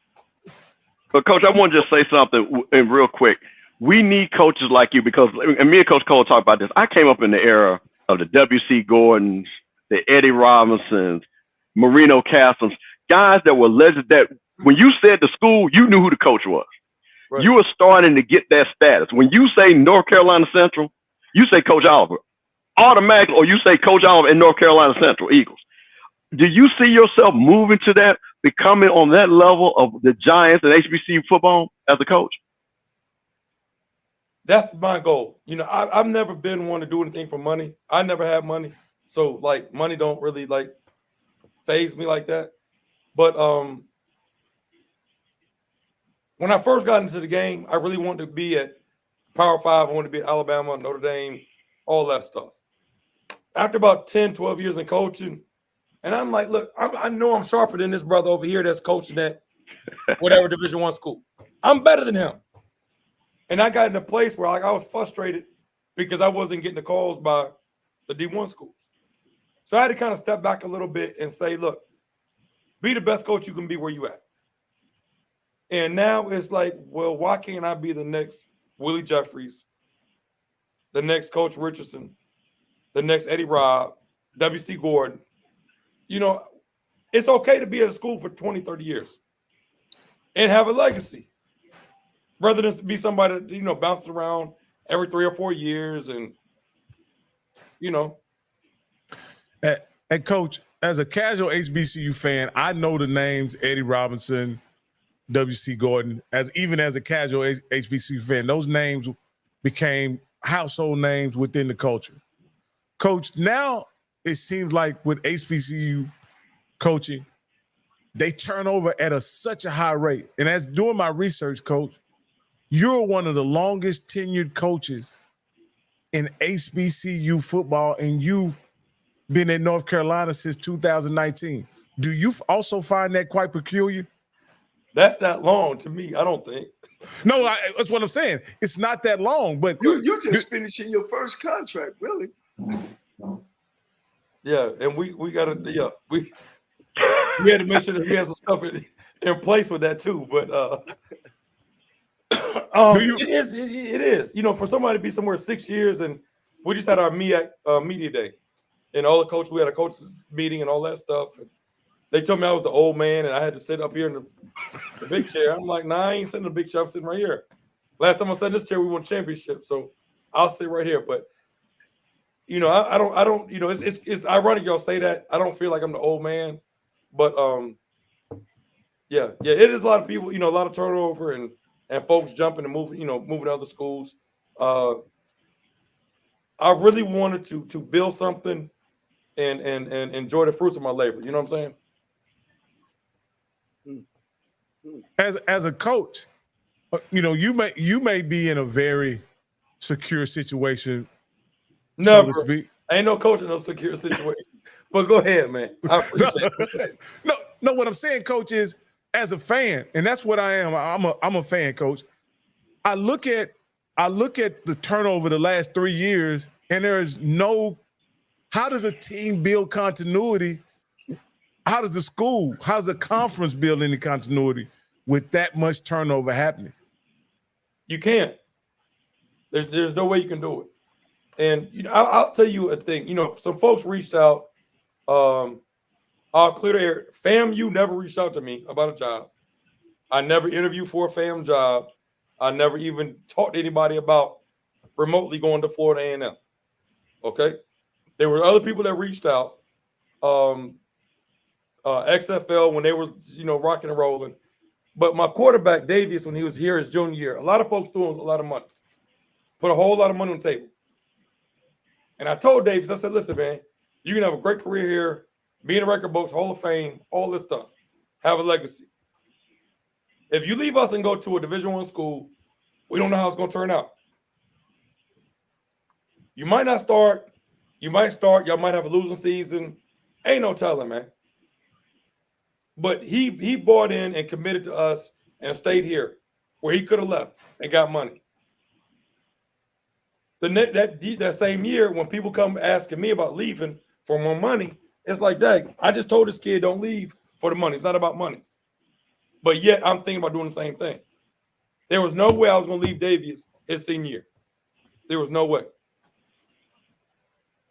But Coach, I want to just say something real quick. We need coaches like you because, and me and Coach Cole talk about this. I came up in the era of the W.C. Gordons, the Eddie Robinsons, Marino Castles, guys that were legends that when you said to school, you knew who the coach was. Right. You were starting to get that status. When you say North Carolina Central, you say Coach Oliver automatically, or you say Coach Oliver in North Carolina Central Eagles. Do you see yourself moving to that, becoming on that level of the Giants and HBCU football as a coach? That's my goal. You know, I've never been one to do anything for money. I never had money. So, like, money don't really, like, faze me like that. But when I first got into the game, I really wanted to be at Power 5. I wanted to be at Alabama, Notre Dame, all that stuff. After about 10, 12 years in coaching, and I'm like, look, I know I'm sharper than this brother over here that's coaching at whatever Division I school. I'm better than him. And I got in a place where like I was frustrated because I wasn't getting the calls by the D1 schools. So I had to kind of step back a little bit and say, look, be the best coach you can be where you at. And now it's like, well, why can't I be the next Willie Jeffries, the next Coach Richardson, the next Eddie Robb, W.C. Gordon? You know, it's okay to be at a school for 20, 30 years and have a legacy rather than be somebody that, you know, bounces around every 3 or 4 years and, you know. And Coach, as a casual HBCU fan, I know the names Eddie Robinson, W.C. Gordon. Even as a casual HBCU fan, those names became household names within the culture. Coach, now it seems like with HBCU coaching, they turn over at such a high rate. And as doing my research, Coach, you're one of the longest tenured coaches in HBCU football, and you've been in North Carolina since 2019. Do you also find that quite peculiar? That's not long to me, I don't think. No, that's what I'm saying. It's not that long, but you're just finishing your first contract, really. Yeah, and we got to we had to make sure that we had some stuff in place with that too. But it is. You know, for somebody to be somewhere 6 years, and we just had our media day, and all the coaches, we had a coaches meeting and all that stuff. And they told me I was the old man, and I had to sit up here in the big chair. I'm like, nah, I ain't sitting in the big chair. I'm sitting right here. Last time I sat in this chair, we won championship, so I'll sit right here. But you know, I don't. You know, it's ironic y'all say that. I don't feel like I'm the old man, but yeah, it is a lot of people. You know, a lot of turnover and folks jumping and moving. You know, moving to other schools. I really wanted to build something and enjoy the fruits of my labor. You know what I'm saying? As a coach, you know, you may be in a very secure situation. Never. So to speak. I ain't no coach in no secure situation. But go ahead, man. I appreciate it. No, what I'm saying, Coach, is as a fan, and that's what I am. I'm a fan, Coach. I look at the turnover the last 3 years, and there is no. How does a team build continuity? How does the conference build any continuity with that much turnover happening? You can't. There's no way you can do it. And you know, I'll tell you a thing. You know, some folks reached out. I'll clear the air. FAMU never reached out to me about a job. I never interviewed for a FAM job. I never even talked to anybody about remotely going to Florida A&M. Okay, there were other people that reached out. XFL when they were, you know, rocking and rolling. But my quarterback Davies, when he was here his junior year, a lot of folks threw him a lot of money, put a whole lot of money on the table. And I told Davis, I said, listen, man, you can have a great career here, be in the record books, Hall of Fame, all this stuff, have a legacy. If you leave us and go to a Division I school, we don't know how it's going to turn out. You might not start. You might start. Y'all might have a losing season. Ain't no telling, man. But he bought in and committed to us and stayed here where he could have left and got money. That same year, when people come asking me about leaving for more money, it's like, dang, I just told this kid don't leave for the money. It's not about money. But yet I'm thinking about doing the same thing. There was no way I was going to leave Davies his senior year. There was no way.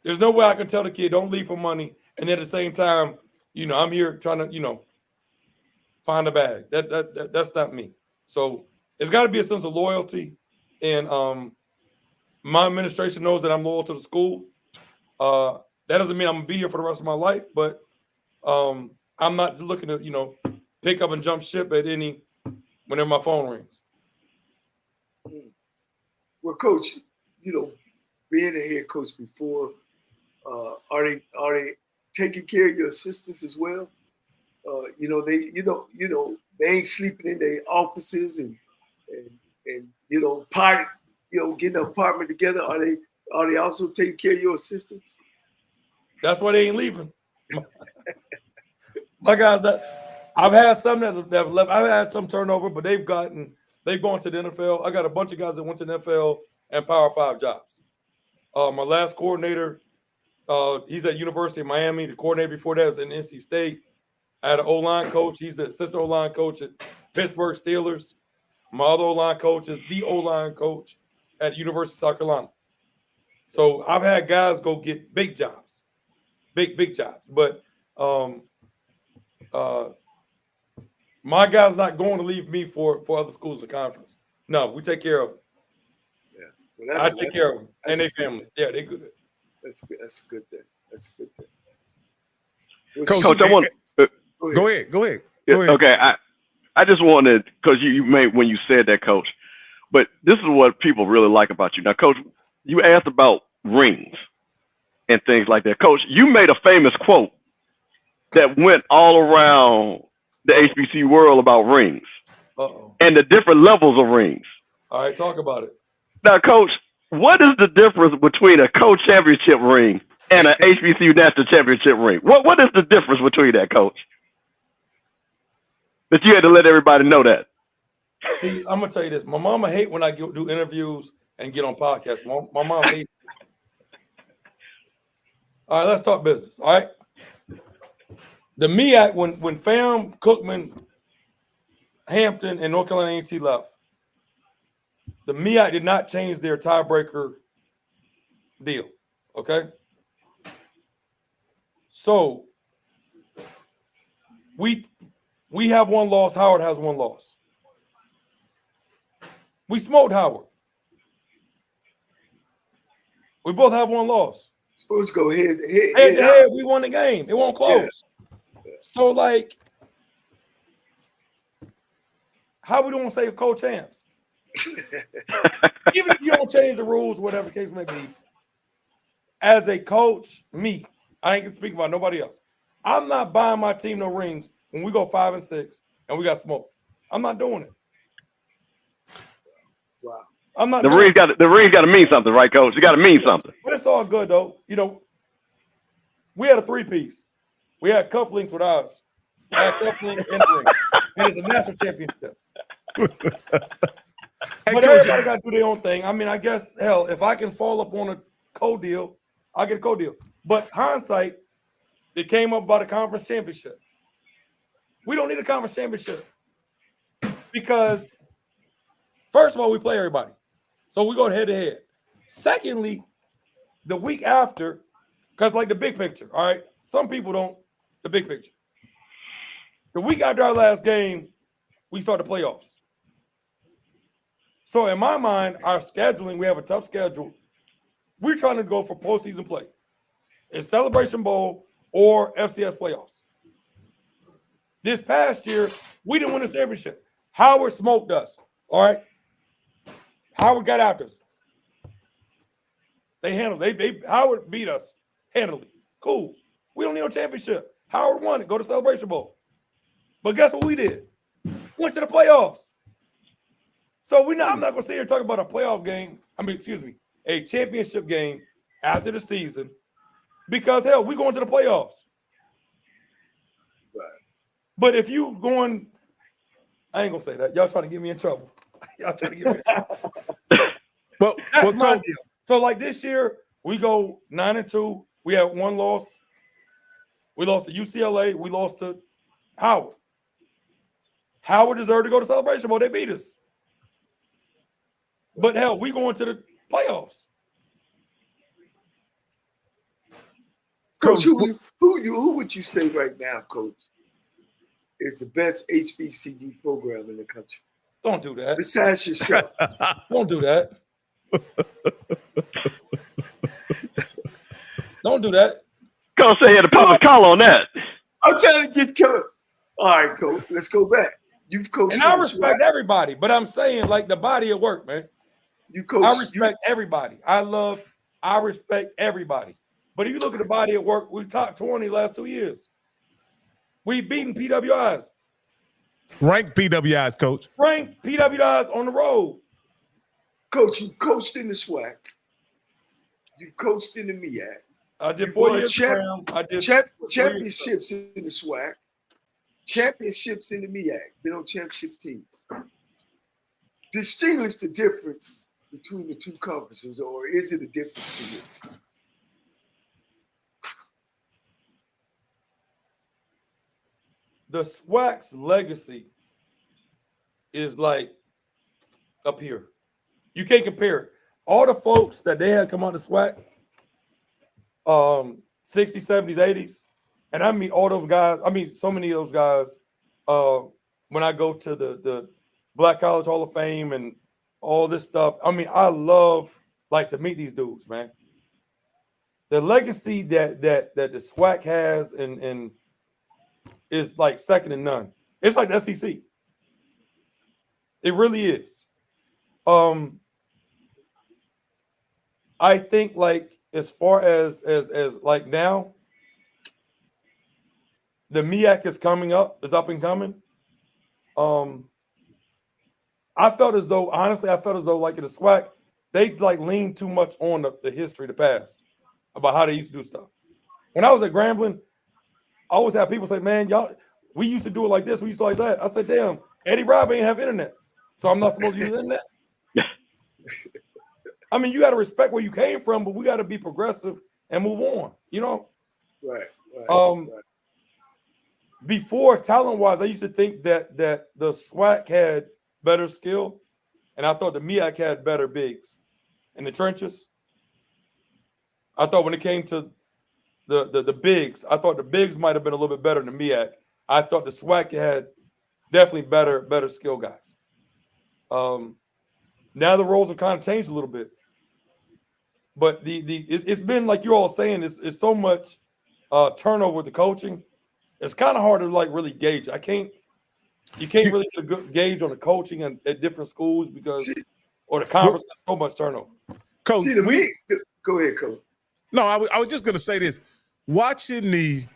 There's no way I can tell the kid don't leave for money, and then at the same time, I'm here trying to, find a bag. That's not me. So it's got to be a sense of loyalty, and my administration knows that I'm loyal to the school. That doesn't mean I'm gonna be here for the rest of my life, but I'm not looking to pick up and jump ship at whenever my phone rings. Well, Coach, being a head coach before, are they taking care of your assistants as well? They ain't sleeping in their offices and getting an apartment together. Are they also taking care of your assistants? That's why they ain't leaving. My guys, I've had some that have left. I've had some turnover, but they've gone to the NFL. I got a bunch of guys that went to the NFL and Power 5 jobs. My last coordinator, he's at University of Miami. The coordinator before that was in NC State. I had an O-line coach. He's an assistant O-line coach at Pittsburgh Steelers. My other O-line coach is the O-line coach at University of South Carolina. So I've had guys go get big jobs, big jobs. But my guy's not going to leave me for other schools in the conference. No, we take care of them. Yeah, well, I take care of them and their families. Yeah, they good. That's good. That's a good thing. That's a good thing. Coach, Coach, I want. Go ahead. Okay, I just wanted, because you made when you said that, Coach, but this is what people really like about you. Now, Coach, you asked about rings and things like that. Coach, you made a famous quote that went all around the HBC world about rings and the different levels of rings. All right, talk about it. Now, Coach, what is the difference between a co-championship ring and an HBCU national championship ring? What is the difference between that, Coach? That you had to let everybody know that. See, I'm gonna tell you this. My mama hate when I do interviews and get on podcasts. My mom hates it. All right, let's talk business. All right. The MEAC, when Fam, Cookman, Hampton, and North Carolina A&T left, the MEAC did not change their tiebreaker deal. Okay. So we have one loss. Howard has one loss. We smoked Howard. We both have one loss. Supposed to go head to head. We won the game. It won't close. Yeah. So, like, how we doing to save co-champs? Even if you don't change the rules, whatever the case may be, as a coach, I ain't gonna speak about nobody else. I'm not buying my team no rings when we go 5-6 and we got smoke. I'm not doing it. Wow. I'm not. The ring got to mean something, right, Coach? It got to mean something. But it's all good though. We had a 3-piece. We had cufflinks with ours. I had cufflinks in the ring, and it's a national championship. But everybody got to do their own thing. I mean, I guess hell, if I can fall up on a co-deal, I'll get a co-deal. But hindsight, it came up about a conference championship. We don't need a conference championship because, first of all, we play everybody. So we go head to head. Secondly, the week after, because like the big picture, all right? Some people don't, the big picture. The week after our last game, we start the playoffs. So in my mind, our scheduling, we have a tough schedule. We're trying to go for postseason play. It's Celebration Bowl or FCS playoffs. This past year, we didn't win a championship. Howard smoked us, all right? Howard got after us. They handled it. Howard beat us handily. Cool. We don't need no championship. Howard won it. Go to Celebration Bowl. But guess what we did? Went to the playoffs. So I'm not going to sit here and talk about a playoff game. A championship game after the season. Because, hell, we going to the playoffs. Right. But if you going, I ain't going to say that. Y'all trying to get me in trouble. Y'all trying to get me in trouble. Well, That's my deal. So, like this year, we go 9-2. We have one loss. We lost to UCLA. We lost to Howard. Howard deserved to go to Celebration Bowl. They beat us. But hell, we going to the playoffs. Coach, who would you say right now, Coach, is the best HBCU program in the country? Don't do that. Besides yourself. Don't do that. Don't do that. Coach say he had a public call on that. I'm trying to get covered. All right, Coach, let's go back. You've coached. And I respect everybody, but I'm saying like the body of work, man. You coach. I respect everybody. I respect everybody. But if you look at the body of work, we top 20 last 2 years. We've beaten PWIs. Ranked PWIs, Coach. Ranked PWIs on the road. Coach, you've coached in the SWAC. You've coached in the MEAC. I did 4 years. I did championships in the SWAC. Championships in the MEAC. Been on championship teams. Distinguish the difference between the two conferences, or is it a difference to you? The SWAC's legacy is like up here. You can't compare it. All the folks that they had come on the SWAC, 60s, 70s, 80s, and I meet all those guys. I mean, so many of those guys when I go to the Black College Hall of Fame and all this stuff. I mean, I love like to meet these dudes, man. The legacy that the SWAC has and is like second to none. It's like the SEC. It really is. I think like as far as like now, the MEAC is coming up, is up and coming. I felt as though like in the SWAC, they like leaned too much on the history of the past about how they used to do stuff. When I was at Grambling, I always have people say, man, we used to do it like this, we used to like that. I said, damn, Eddie Robb ain't have internet, so I'm not supposed to use internet. I mean, you got to respect where you came from, but we got to be progressive and move on, you know? Right. Before, talent-wise, I used to think that the SWAC had better skill, and I thought the MEAC had better bigs in the trenches. I thought when it came to the bigs, I thought the bigs might have been a little bit better than the MEAC. I thought the SWAC had definitely better skill guys. Now the roles have kind of changed a little bit. But it's been like you're all saying, it's so much turnover with the coaching. It's kind of hard to like really gauge. You can't really get a good gauge on the coaching at different schools because or the conference has so much turnover. Coach, go ahead, Coach. No, I was just gonna say this. Watching the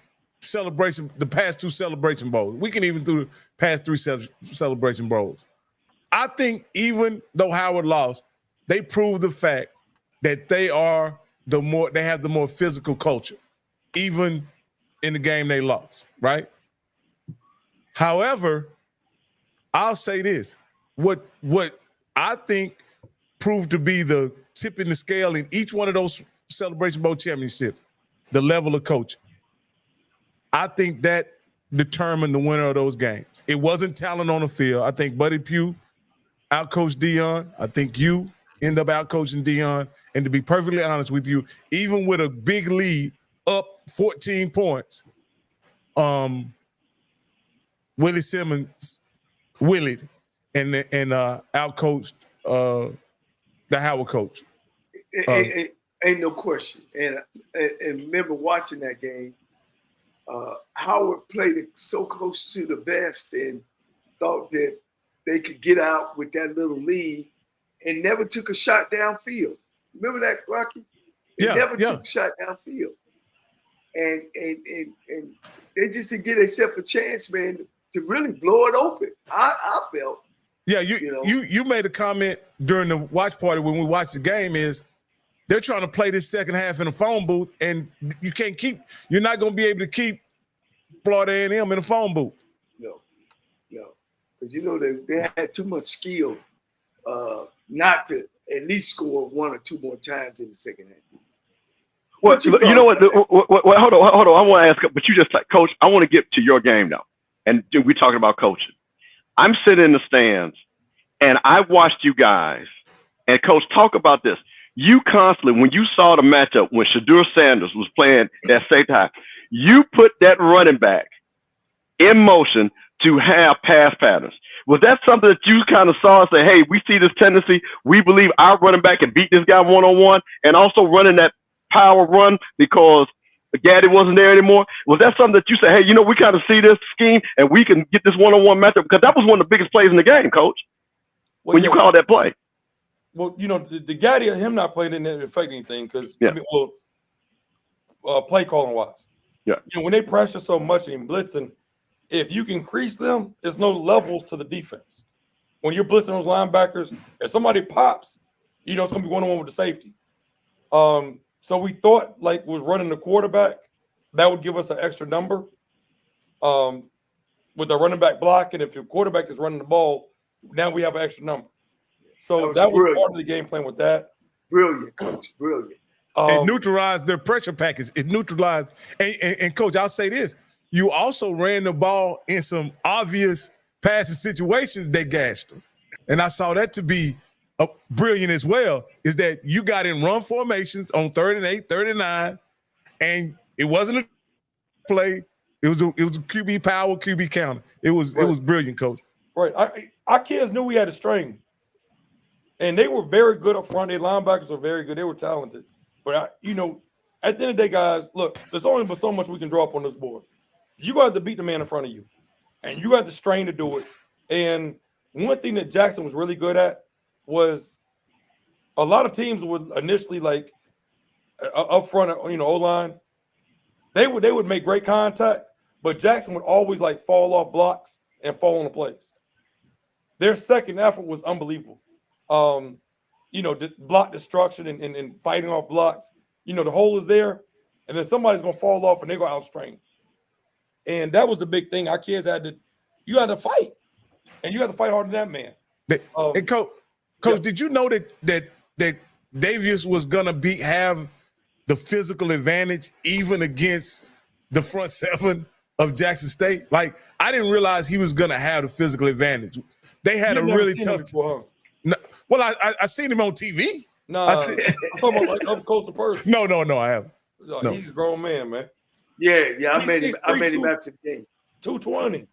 past two celebration bowls, we can even do the past three celebration bowls. I think even though Howard lost, they proved the fact that they have the more physical culture, even in the game they lost, right? However, I'll say this: what I think proved to be the tip in the scale in each one of those Celebration Bowl championships, the level of coaching. I think that determined the winner of those games. It wasn't talent on the field. I think Buddy Pugh outcoached Dion. I think you end up outcoaching Dion. And to be perfectly honest with you, even with a big lead, up 14 points, Willie Simmons willied and outcoached the Howard coach. Ain't no question. And remember watching that game, Howard played it so close to the best and thought that they could get out with that little lead and never took a shot downfield. Remember that, Rocky? They Yeah, never yeah. took a shot downfield. And they just didn't give themselves a chance, man, to really blow it open. I felt. Yeah, You know. you made a comment during the watch party when we watched the game is they're trying to play this second half in a phone booth, and you're not going to be able to keep Florida A&M in a phone booth. No, because they had too much skill not to at least score one or two more times in the second half. Well, you know what? Hold on. I want to ask, but you just like, Coach, I want to get to your game now, and we're talking about coaching. I'm sitting in the stands, and I watched you guys, and Coach, talk about this. You constantly, when you saw the matchup when Shadur Sanders was playing at safety high, you put that running back in motion to have pass patterns. Was that something that you kind of saw and say, hey, we see this tendency, we believe our running back can beat this guy one-on-one, and also running that power run because Gaddy wasn't there anymore? Was that something that you said, hey, we kind of see this scheme and we can get this one-on-one matchup? Because that was one of the biggest plays in the game, Coach, when you called that play. Well, the Gaddy, him not playing didn't affect anything because, play calling wise. Yeah. When they pressure so much and blitzing, if you can crease them, there's no levels to the defense. When you're blitzing those linebackers, if somebody pops, it's going to be one-on-one with the safety. So we thought was running the quarterback, that would give us an extra number with the running back block. And if your quarterback is running the ball, now we have an extra number. So that was part of the game plan with that. Brilliant, Coach. Brilliant. It neutralized their pressure package. It neutralized. And Coach, I'll say this. You also ran the ball in some obvious passing situations that gashed them. And I saw that to be brilliant as well, is that you got in run formations on 3rd and 8, 3rd and 9, and it wasn't a play. It was a QB power, QB counter. It was brilliant, Coach. Right. Our kids knew we had a string. And they were very good up front. Their linebackers were very good. They were talented. But, at the end of the day, guys, look, there's only but so much we can draw up on this board. You got to beat the man in front of you. And you got the strain to do it. And one thing that Jackson was really good at was a lot of teams would initially, up front, O-line, they would make great contact, but Jackson would always, fall off blocks and fall on the plays. Their second effort was unbelievable. Block destruction and fighting off blocks. The hole is there, and then somebody's going to fall off and they're going to outstrain. And that was the big thing. Our kids had to fight, and you had to fight harder than that man. And Coach, did you know that Davius was going to have the physical advantage even against the front seven of Jackson State? I didn't realize he was going to have the physical advantage. They had a really tough time. No, well, I seen him on TV. No, I'm talking about up close to person. No, I haven't. No. He's a grown man, man. Yeah, I made him after the game. 220. Yeah.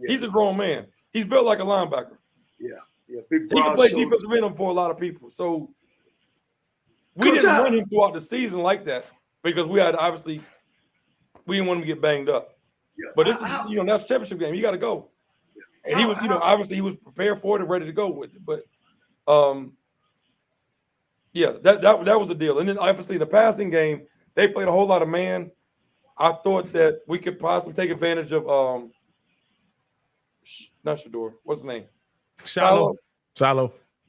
He's a grown man. He's built like a linebacker. Yeah. Big he can play defensive end for a lot of people. So we didn't run him throughout the season like that because we didn't want him to get banged up. Yeah. But this is, that's a championship game. You got to go. And he was, obviously he was prepared for it and ready to go with it. But that was the deal. And then obviously in the passing game, they played a whole lot of man. I thought that we could possibly take advantage of not Shador. What's his name? Shallow.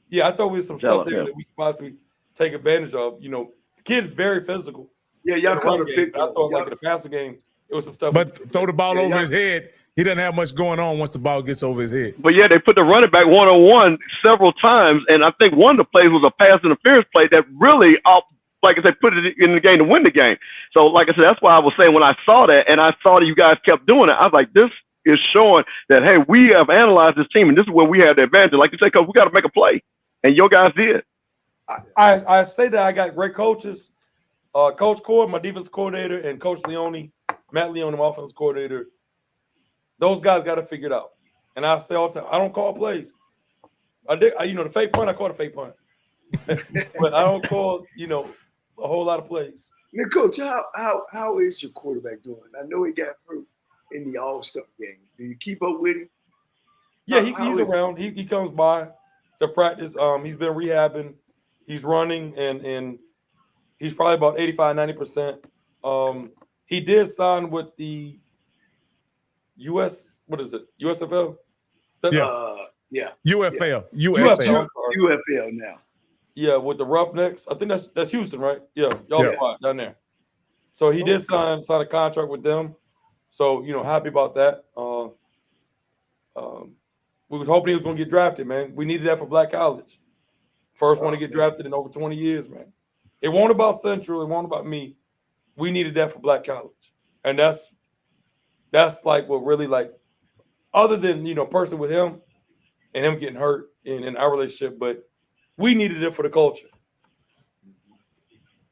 Yeah, I thought we had some stuff there that we could possibly take advantage of. The kid is very physical. Yeah, y'all caught a pick. I thought in the passing game, it was some stuff. But throw the ball over his head. He doesn't have much going on once the ball gets over his head. But they put the running back one-on-one several times, and I think one of the plays was a pass interference play that really, like I said, put it in the game to win the game. So, like I said, that's why I was saying when I saw that, and I saw that you guys kept doing it, I was like, this is showing that, hey, we have analyzed this team, and this is where we have the advantage. Like you say, Coach, we got to make a play, and your guys did. I say that I got great coaches. Coach Cord, my defense coordinator, and Coach Matt Leone, my offense coordinator. Those guys got to figure it out. And I say all the time, I don't call plays. The fake punt, I call it a fake punt. But I don't call, a whole lot of plays. Now, Coach, how is your quarterback doing? I know he got hurt in the All-Star game. Do you keep up with him? Yeah, he's around. He comes by to practice. He's been rehabbing. He's running, and He's probably about 85, 90%. He did sign with the USFL? Yeah. UFL. UFL. UFL now. Yeah, with the Roughnecks. I think that's Houston, right? Yeah, y'all spot down there. So he did sign a contract with them. So, happy about that. We was hoping he was going to get drafted, man. We needed that for Black College. First one to get drafted in over 20 years, man. It won't about Central. It won't about me. We needed that for Black College. And that's like what really, like, other than, person with him and him getting hurt in our relationship, but we needed it for the culture.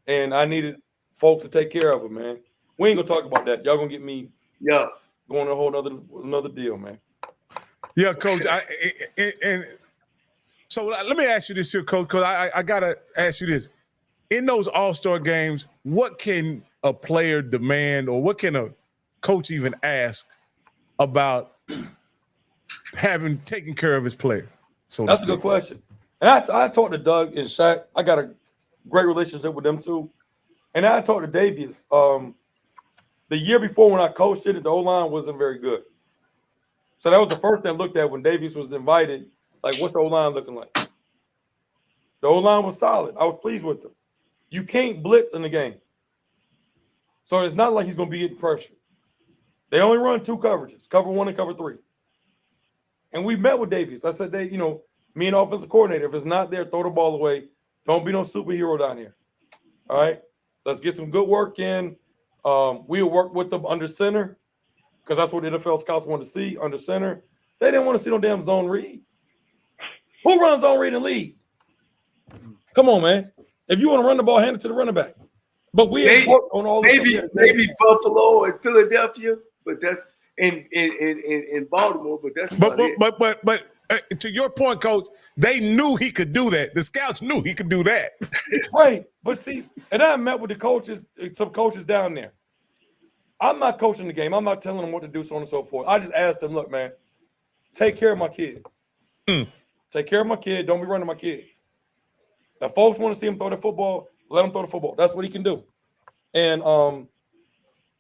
And I needed folks to take care of him, man. We ain't going to talk about that. Y'all going to get me going a whole another deal, man. Yeah, Coach. And so let me ask you this here, Coach, because I got to ask you this. In those all-star games, what can a player demand or what can a coach even ask about taking care of his player? So that's a good question. And I talked to Doug and Shaq. I got a great relationship with them too. And I talked to Davies. The year before when I coached it, the O-line wasn't very good. So that was the first thing I looked at when Davies was invited. Like, what's the O-line looking like? The O-line was solid. I was pleased with them. You can't blitz in the game. So it's not like he's going to be getting pressure. They only run 2 coverages, cover 1 and cover 3. And we met with Davies. I said, me and offensive coordinator, if it's not there, throw the ball away. Don't be no superhero down here. All right? Let's get some good work in. We'll work with them under center because that's what the NFL scouts want to see, under center. They didn't want to see no damn zone read. Who runs zone read in the league? Come on, man. If you want to run the ball, hand it to the running back. But we have worked on all this. Maybe Buffalo and Philadelphia, but that's in Baltimore. But that's but to your point, Coach, they knew he could do that. The scouts knew he could do that. Right. But see, and I met with the coaches, some coaches down there. I'm not coaching the game. I'm not telling them what to do, so on and so forth. I just asked them, look, man, take care of my kid. Take care of my kid. Don't be running my kid. If folks want to see him throw the football, let him throw the football. That's what he can do. And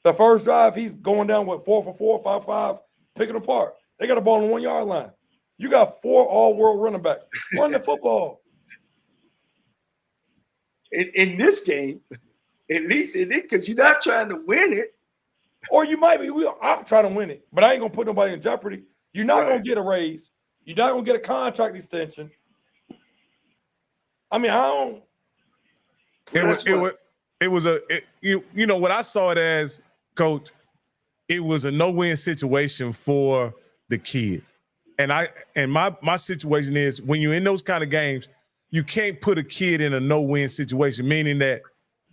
the first drive, he's going down with 4 for 4, 5 for 5, picking apart. They got a ball on the 1 yard line. You got 4 all-world running backs. Run the football. In this game, at least in it, because you're not trying to win it. Or you might be. I'm trying to win it, but I ain't going to put nobody in jeopardy. You're not going to get a raise. You're not going to get a contract extension. I mean, I don't. It was what I saw it as, Coach. It was a no-win situation for the kid, and my situation is when you're in those kind of games, you can't put a kid in a no-win situation. Meaning that,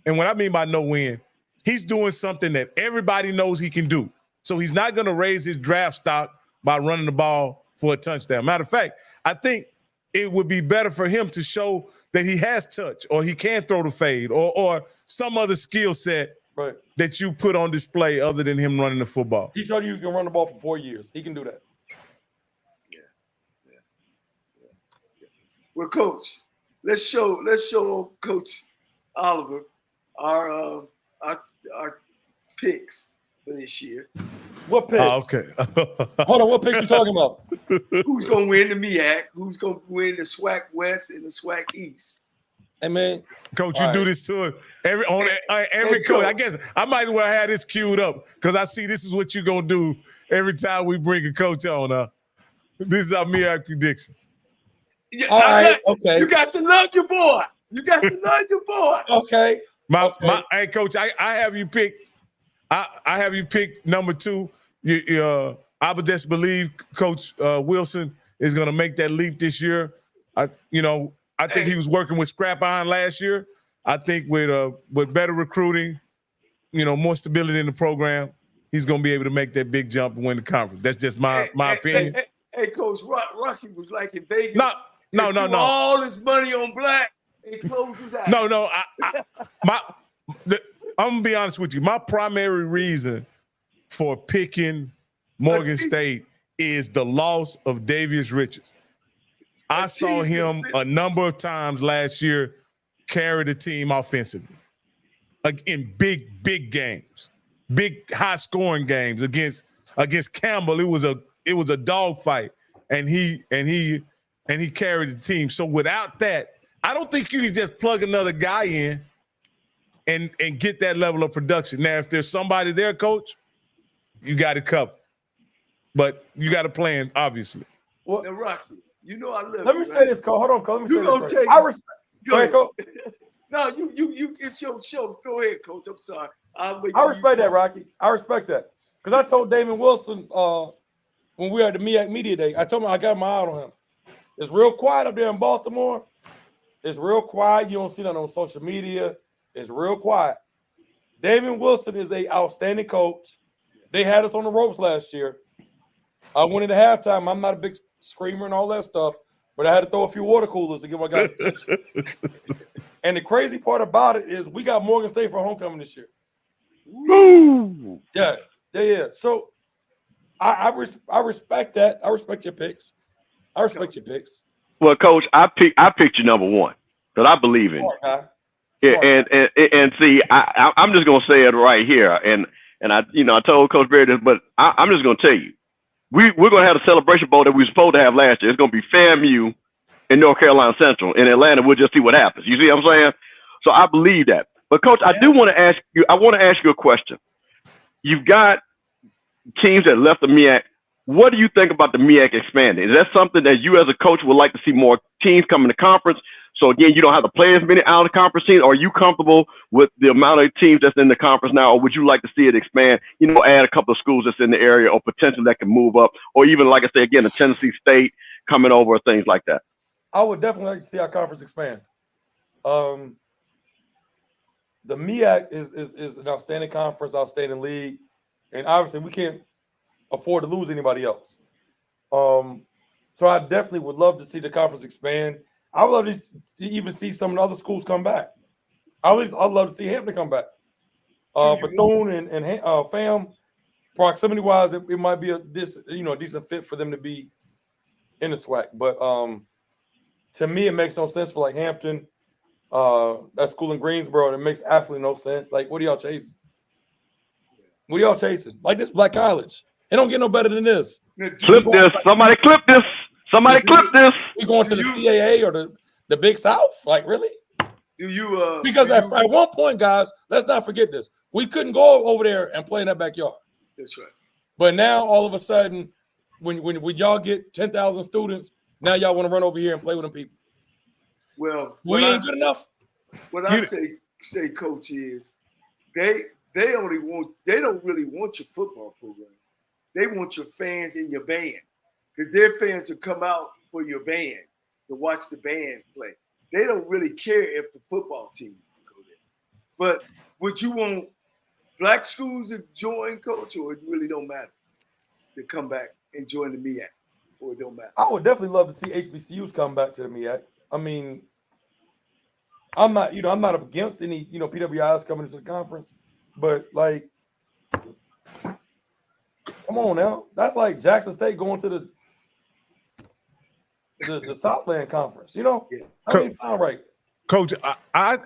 and what I mean by no-win, he's doing something that everybody knows he can do. So he's not going to raise his draft stock by running the ball for a touchdown. Matter of fact, I think it would be better for him to show that he has touch or he can throw the fade or some other skill set that you put on display other than him running the football. He showed you can run the ball for 4 years. He can do that. Yeah. Well, Coach, let's show Coach Oliver our picks for this year. What picks? Okay. Hold on. What picks you talking about? Who's gonna win the MEAC? Who's gonna win the SWAC West and the SWAC East? Hey man, Coach, you do this to us every coach. I guess I might as well have this queued up because I see this is what you're gonna do every time we bring a coach on. This is our MEAC prediction. All right. Okay. You got to love your boy. Okay. Hey, Coach, I have you pick. I have you pick number 2. I would just believe Coach Wilson is going to make that leap this year. I think he was working with scrap iron last year. I think with better recruiting, more stability in the program, he's going to be able to make that big jump and win the conference. That's just my opinion. Hey, Coach, Rocky was like in Vegas. No. All his money on black and closed his eyes. No. I'm gonna be honest with you. My primary reason for picking Morgan State is the loss of Davius Richards. I saw him a number of times last year carry the team offensively. in big games, big high scoring games against Campbell. It was a dogfight, and he carried the team. So without that, I don't think you can just plug another guy in and get that level of production. Now, if there's somebody there, coach, you got it covered. But you got a plan, obviously. Well, now, Rocky, you know I love Let you, me right? say this, Cole. Hold on, Cole. Let me You say gonna this. take I respect. Go ahead, Cole. No, you. It's your show. Go ahead, Coach. I'm sorry. I'll wait I till respect you that, Rocky. I respect that. Because I told Damon Wilson when we were at the MEAC Media Day, I told him I got my eye on him. It's real quiet up there in Baltimore. It's real quiet. You don't see that on social media. It's real quiet. Damon Wilson is an outstanding coach. They had us on the ropes last year. I went into halftime. I'm not a big screamer and all that stuff, but I had to throw a few water coolers to get my guys' attention. And the crazy part about it is we got Morgan State for homecoming this year. Woo! Yeah. So I respect that. I respect your picks. Well, Coach, I picked you number one because I believe in you. Smart Yeah, guy. and see, I'm just gonna say it right here, and I told Coach Berry this, but I'm just gonna tell you, we're gonna have a celebration bowl that we were supposed to have last year. It's gonna be FAMU and North Carolina Central in Atlanta. We'll just see what happens. You see what I'm saying? So I believe that. But Coach, I do want to ask you. I want to ask you a question. You've got teams that left the MEAC. What do you think about the MEAC expanding? Is that something that you as a coach would like to see more teams come in the conference? So again, you don't have to play as many out of the conference teams. Are you comfortable with the amount of teams that's in the conference now, or would you like to see it expand? Add a couple of schools that's in the area, or potentially that can move up, or even, like I say again, a Tennessee State coming over, or things like that. I would definitely like to see our conference expand. The MEAC is an outstanding conference, outstanding league, and obviously we can't afford to lose anybody else. So I definitely would love to see the conference expand. I would love to even see some of the other schools come back. I'd love to see Hampton come back. Bethune and FAM, proximity wise, it might be a decent fit for them to be in the SWAC. But to me, it makes no sense for like Hampton, that school in Greensboro. It makes absolutely no sense. Like, what are y'all chasing? Like this Black College. It don't get no better than this. Clip this. Somebody clip this. Somebody clip this. We going to the CAA or the Big South? Like, really? Do you? Because at one point, guys, let's not forget this. We couldn't go over there and play in that backyard. That's right. But now, all of a sudden, when y'all get 10,000 students, now y'all want to run over here and play with them people. Well, we ain't good enough. What I say, Coach, is they don't really want your football program. They want your fans in your band, because their fans will come out for your band to watch the band play. They don't really care if the football team go there. But would you want black schools to join, Coach, or it really don't matter to come back and join the MEAC, or it don't matter? I would definitely love to see HBCUs come back to the MEAC. I mean, I'm not against any, PWIs coming into the conference, but like, come on now. That's like Jackson State going to the Southland Conference, Yeah. That doesn't sound right. Coach, I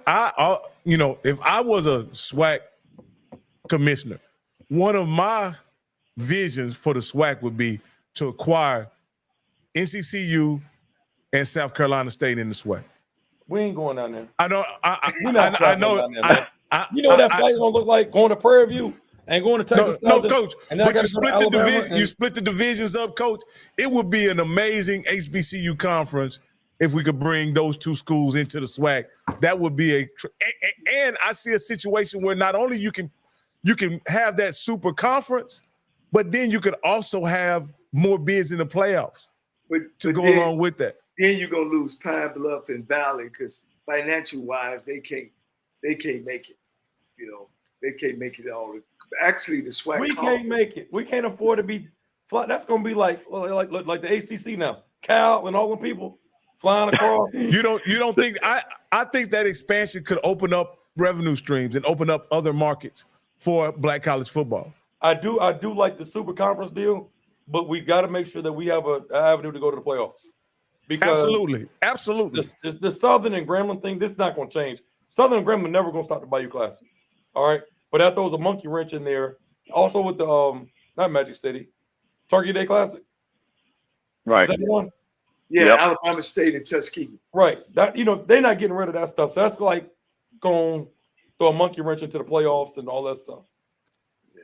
if I was a SWAC commissioner, one of my visions for the SWAC would be to acquire NCCU and South Carolina State in the SWAC. We ain't going down there. I know. I know. You know what that flight's gonna look like? Going to Prairie View and going to Texas Southern. No, Coach. And then but you split the divisions up, Coach. It would be an amazing HBCU conference if we could bring those two schools into the SWAC. That would be and I see a situation where not only you can have that super conference, but then you could also have more bids in the playoffs to go along with that. Then you're gonna lose Pine Bluff and Valley, because financial wise they can't make it. They can't make it all. Actually, the SWAC. We can't make it. We can't afford to be. That's gonna be like the ACC now. Cal and all the people flying across. You don't think? I think that expansion could open up revenue streams and open up other markets for Black college football. I do like the super conference deal, but we got to make sure that we have an avenue to go to the playoffs. Because absolutely. The Southern and Grambling thing, this is not going to change. Southern and Grambling never going to stop the Bayou Classic. All right, but that throws a monkey wrench in there. Also with the not Magic City, Turkey Day Classic. Right. Is that the one? Yeah, Yep. Alabama State and Tuskegee. Right. That they're not getting rid of that stuff. So that's like going throw a monkey wrench into the playoffs and all that stuff. Yeah.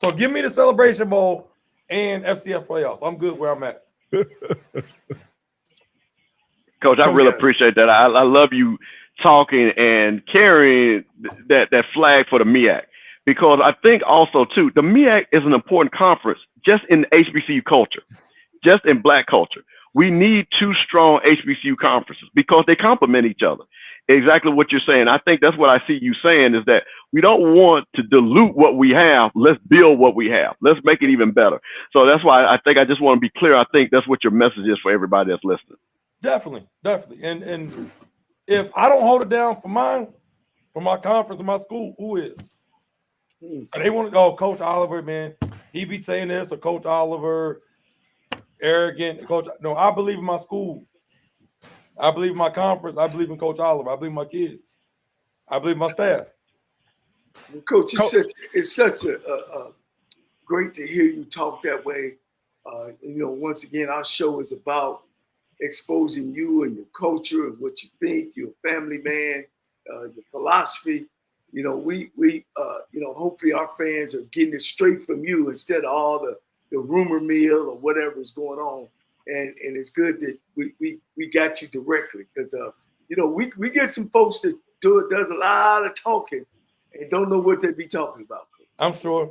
So give me the Celebration Bowl and FCS playoffs. I'm good where I'm at. Coach, I really appreciate that. I love you talking and carrying that flag for the MEAC, because I think also too the MEAC is an important conference just in the HBCU culture, just in Black culture. We need two strong HBCU conferences because they complement each other. Exactly what you're saying. I think that's what I see you saying is that we don't want to dilute what we have. Let's build what we have. Let's make it even better. So that's why I think I just want to be clear. I think that's what your message is for everybody that's listening. Definitely. And if I don't hold it down for mine, for my conference and my school, who is? So they want to go, Coach Oliver, man. He be saying this, or Coach Oliver, arrogant. Coach, no, I believe in my school. I believe in my conference. I believe in Coach Oliver. I believe in my kids. I believe in my staff. Well, Coach, it's such a great to hear you talk that way. Once again, our show is about exposing you and your culture and what you think, you're a family man, your philosophy. Hopefully our fans are getting it straight from you instead of all the rumor mill or whatever is going on. And it's good that we got you directly because we get some folks that does a lot of talking and don't know what they be talking about. I'm sure.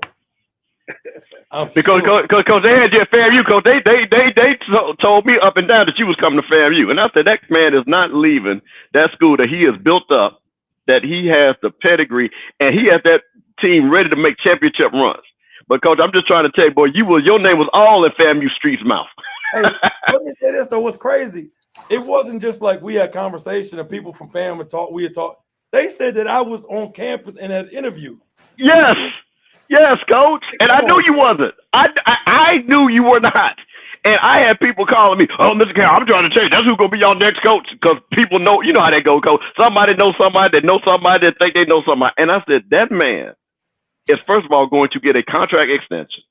Because they had you at FAMU, Coach. They told me up and down that you was coming to FAMU, and I said that man is not leaving that school that he has built up, that he has the pedigree, and he has that team ready to make championship runs. But Coach, I'm just trying to tell you, boy, your name was all in FAMU streets' mouth. Hey, let me say this though. What's crazy? It wasn't just like we had conversation and people from FAM would talk. We had talked. They said that I was on campus and had an interview. Yes, Coach. And I knew you wasn't. I knew you were not. And I had people calling me, oh, Mr. Carroll, I'm trying to tell you, that's who's going to be your next coach. Because people know, you know how that goes, Coach. Somebody knows somebody that knows somebody that think they know somebody. And I said, that man is, first of all, going to get a contract extension.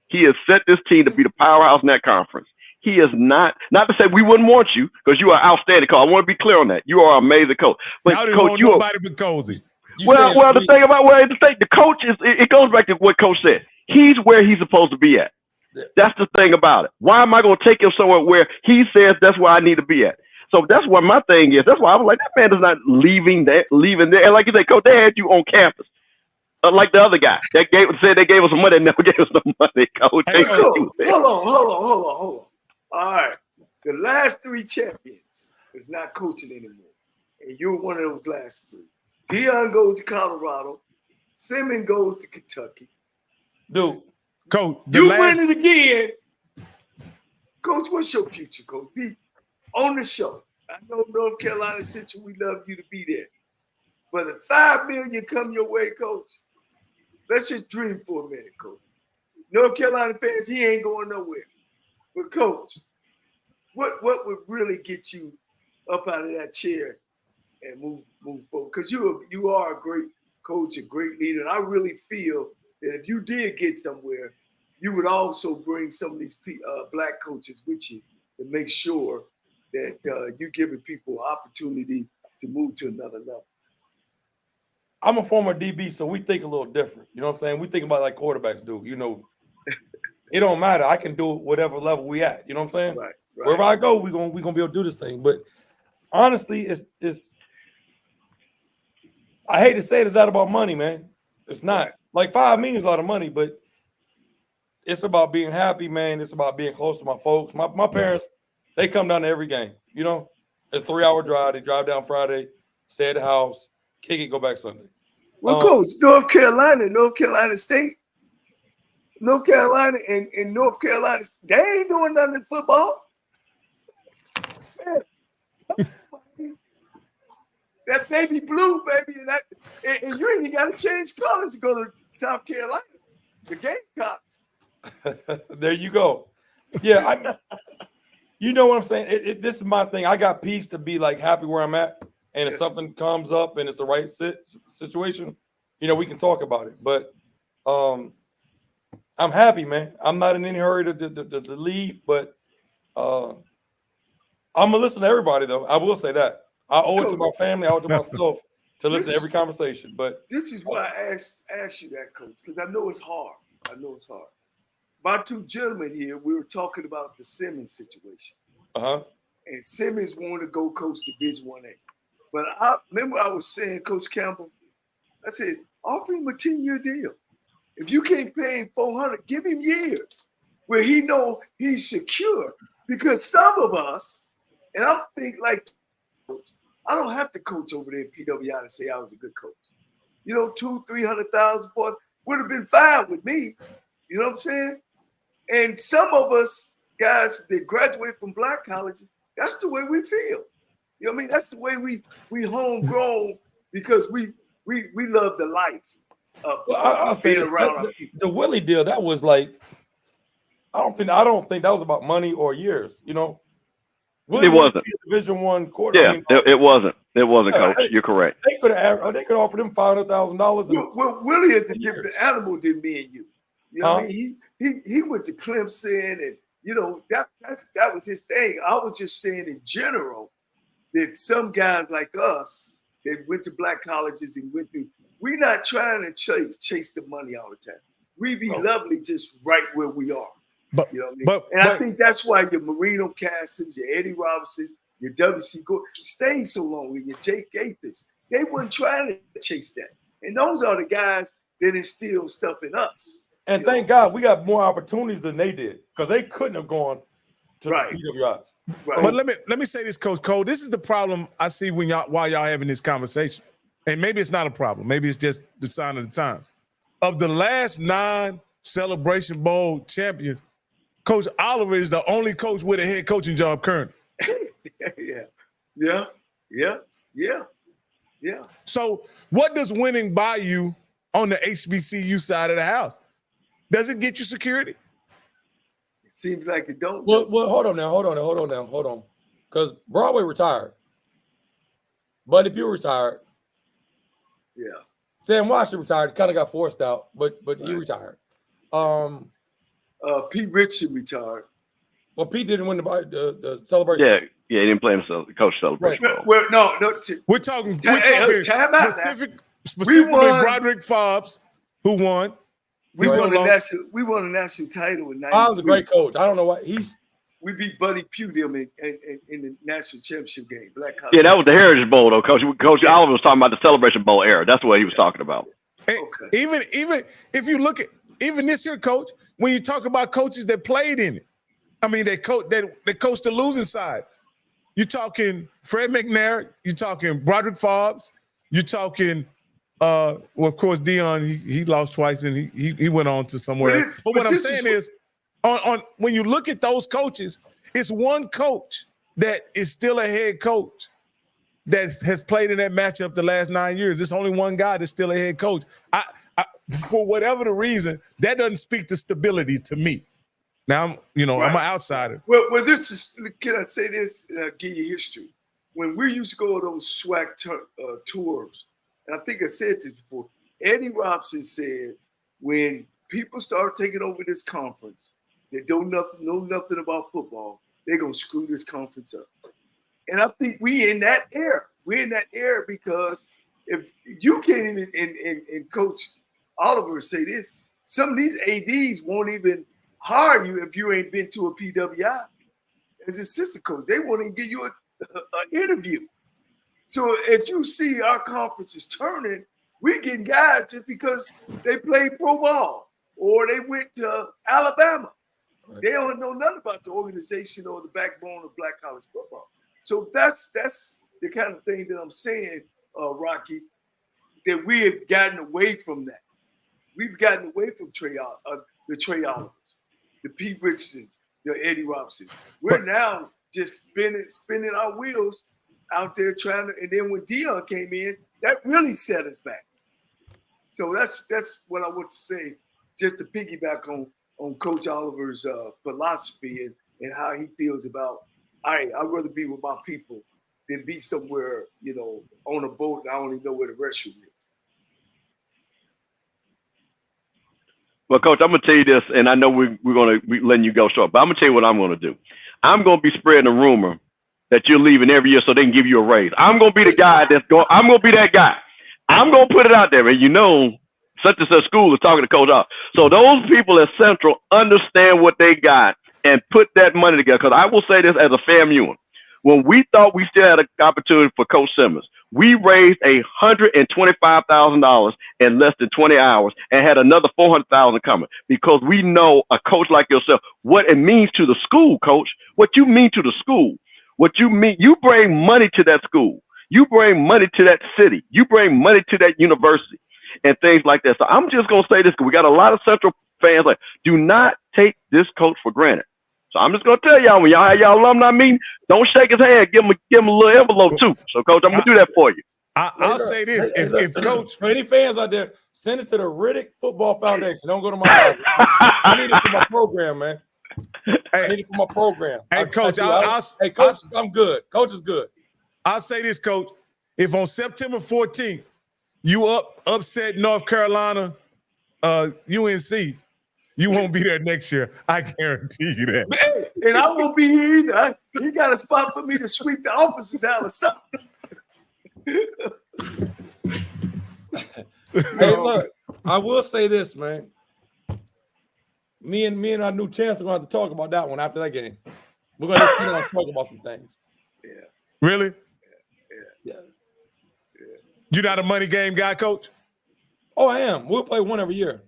He has set this team to be the powerhouse in that conference. He is not to say we wouldn't want you, because you are outstanding, coach. I want to be clear on that. You are an amazing coach. But y'all didn't Coach, want nobody but Cozy. Well, the thing about the coach is, it goes back to what Coach said. He's where he's supposed to be at. That's the thing about it. Why am I going to take him somewhere where he says that's where I need to be at? So that's what my thing is. That's why I was like, that man is not leaving there. And like you said, Coach, they had you on campus. Like the other guy that said they gave us some money and never gave us no money, Coach. Hey, hold on. All right. The last three champions is not coaching anymore. And you're one of those last three. Dion goes to Colorado. Simmons goes to Kentucky. Dude. Coach, win it again. Coach, what's your future, Coach? Be on the show. I know North Carolina Central, we love you to be there. But if $5 million come your way, Coach, let's just dream for a minute, Coach. North Carolina fans, he ain't going nowhere. But Coach, what would really get you up out of that chair and move forward? Because you are a great coach, a great leader, and I really feel that if you did get somewhere, you would also bring some of these Black coaches with you to make sure that you're giving people opportunity to move to another level. I'm a former DB, so we think a little different. You know what I'm saying? We think about like quarterbacks do. You know, it don't matter. I can do whatever level we at. You know what I'm saying? Right. Wherever I go, we're gonna be able to do this thing. But honestly, it's I hate to say it's not about money, man. It's not. Like $5 million is a lot of money, but it's about being happy, man. It's about being close to my folks. My parents, they come down to every game. You know, it's a 3-hour drive. They drive down Friday, stay at the house, kick it, go back Sunday. Well, Coach, North Carolina State, North Carolina and North Carolina, they ain't doing nothing in football. Man. That baby blue, baby, and you ain't got to change colors to go to South Carolina. The Gamecocks. There you go. Yeah, you know what I'm saying? This is my thing. I got peace to be like happy where I'm at. And if something comes up and it's the right situation, we can talk about it. But I'm happy, man. I'm not in any hurry to leave, but I'm gonna listen to everybody though. I will say that. I owe it to my family, I owe it to myself to listen to every conversation. But this is why I asked you that, Coach, because I know it's hard. My two gentlemen here, we were talking about the Simmons situation. And Simmons wanted to go coach Division 1A. But I remember I was saying, Coach Campbell, I said, offer him a 10-year deal. If you can't pay him $400, give him years where he know he's secure. Because some of us, and I think like, I don't have to coach over there at PWI to say I was a good coach. $200,000-300,000 for it would have been fine with me. You know what I'm saying? And some of us guys that graduate from black colleges, that's the way we feel. You know what I mean? That's the way we homegrown because we love the life of I'll say being this, around our people. The Willie deal, that was like, I don't think that was about money or years. Willie it wasn't Division I quarter. Yeah, it wasn't. It wasn't, Coach. You're correct. They could offer them $500,000. Well, Willie is a different animal than me and you. You know what I mean? He went to Clemson, and that was his thing. I was just saying in general that some guys like us that went to black colleges and went through, we're not trying to chase the money all the time. We be lovely just right where we are. But, you know what I mean? I think that's why your Marino Cassims, your Eddie Robinsons, your W.C. Gordon stayed so long, with your Jake Gaithers. They weren't trying to chase that. And those are the guys that instill stuff in us. And thank God we got more opportunities than they did, because they couldn't have gone to the PWIs. Right. But let me say this, Coach Cole. This is the problem I see while y'all having this conversation. And maybe it's not a problem. Maybe it's just the sign of the times. Of the last 9 Celebration Bowl champions, Coach Oliver is the only coach with a head coaching job currently. Yeah. So what does winning buy you on the HBCU side of the house? Does it get you security? It seems like it don't. Well, hold on. Because Broadway retired. But if you retired, Sam Washington retired, kind of got forced out, but he retired. Pete Richardson retired. Well, Pete didn't win the celebration. Yeah, he didn't play himself. The coach celebration. Right. Well, no. We're talking specifically Broderick Fobbs, who won. We won a national title in 93. Bob's a great coach. I don't know why we beat Buddy Pugh them in the national championship game. Yeah, that was the Heritage Bowl though, Coach. Coach Oliver was talking about the Celebration Bowl era. That's what he was talking about. Okay. Even if you look at this year, Coach, when you talk about coaches that played in it, I mean they coached the losing side. You're talking Fred McNair. You're talking Broderick Fobbs. You're talking. Well, of course, Dion, he lost twice and he went on to somewhere. But what I'm saying is, on when you look at those coaches, it's one coach that is still a head coach that has played in that matchup the last 9 years. There's only one guy that's still a head coach. I for whatever the reason, that doesn't speak to stability to me. Now, I'm an outsider. Well, this is, can I say this? And I'll give you history. When we used to go to those SWAC tours, and I think I said this before, Eddie Robson said, when people start taking over this conference, they don't know nothing about football, they're going to screw this conference up. And I think we in that era. We're in that era because if you can't even, and Coach Oliver say this, some of these ADs won't even hire you if you ain't been to a PWI as assistant coach. They won't even give you an interview. So if you see our conference is turning, we're getting guys just because they played pro ball or they went to Alabama. Right. They don't know nothing about the organization or the backbone of black college football. So that's the kind of thing that I'm saying, Rocky, that we have gotten away from that. We've gotten away from the Trei Olivers, the Pete Richardsons, the Eddie Robinsons. We're now just spinning our wheels out there trying to, and then when Dion came in, that really set us back. So that's what I want to say, just to piggyback on Coach Oliver's philosophy and how he feels about, I'd rather be with my people than be somewhere, you know, on a boat and I don't even know where the restroom is. Well, Coach, I'm gonna tell you this, and I know we're gonna be letting you go short, but I'm gonna tell you what I'm gonna do. I'm gonna be spreading a rumor that you're leaving every year so they can give you a raise. I'm gonna be the guy that's going. I'm gonna be that guy. I'm gonna put it out there, and you know, such and such school is talking to Coach Off. So those people at Central understand what they got and put that money together. Because I will say this as a FAMUan, when we thought we still had an opportunity for Coach Simmons, we raised $125,000 in less than 20 hours and had another $400,000 coming because we know a coach like yourself, what it means to the school, Coach, what you mean to the school, what you mean, you bring money to that school, you bring money to that city, you bring money to that university and things like that. So I'm just going to say this because we got a lot of Central fans like, do not take this coach for granted. So I'm just gonna tell y'all when y'all have y'all alumni meeting, don't shake his hand. Give him a little envelope too. So, Coach, I'm gonna do that for you. I'll say this: if Coach, for any fans out there, send it to the Riddick Football Foundation. Don't go to my house. I need it for my program, man. I need it for my program. Hey, Coach, hey, Coach, I'm good. Coach is good. I'll say this, Coach: if on September 14th you upset North Carolina, UNC. You won't be there next year. I guarantee you that. Man, and I won't be here either. You got a spot for me to sweep the offices out or something. Hey, look, I will say this, man. Me and our new chancellor are going to have to talk about that one after that game. We're going to sit down and talk about some things. Yeah. Really? Yeah. You not a money game guy, Coach? Oh, I am. We'll play one every year.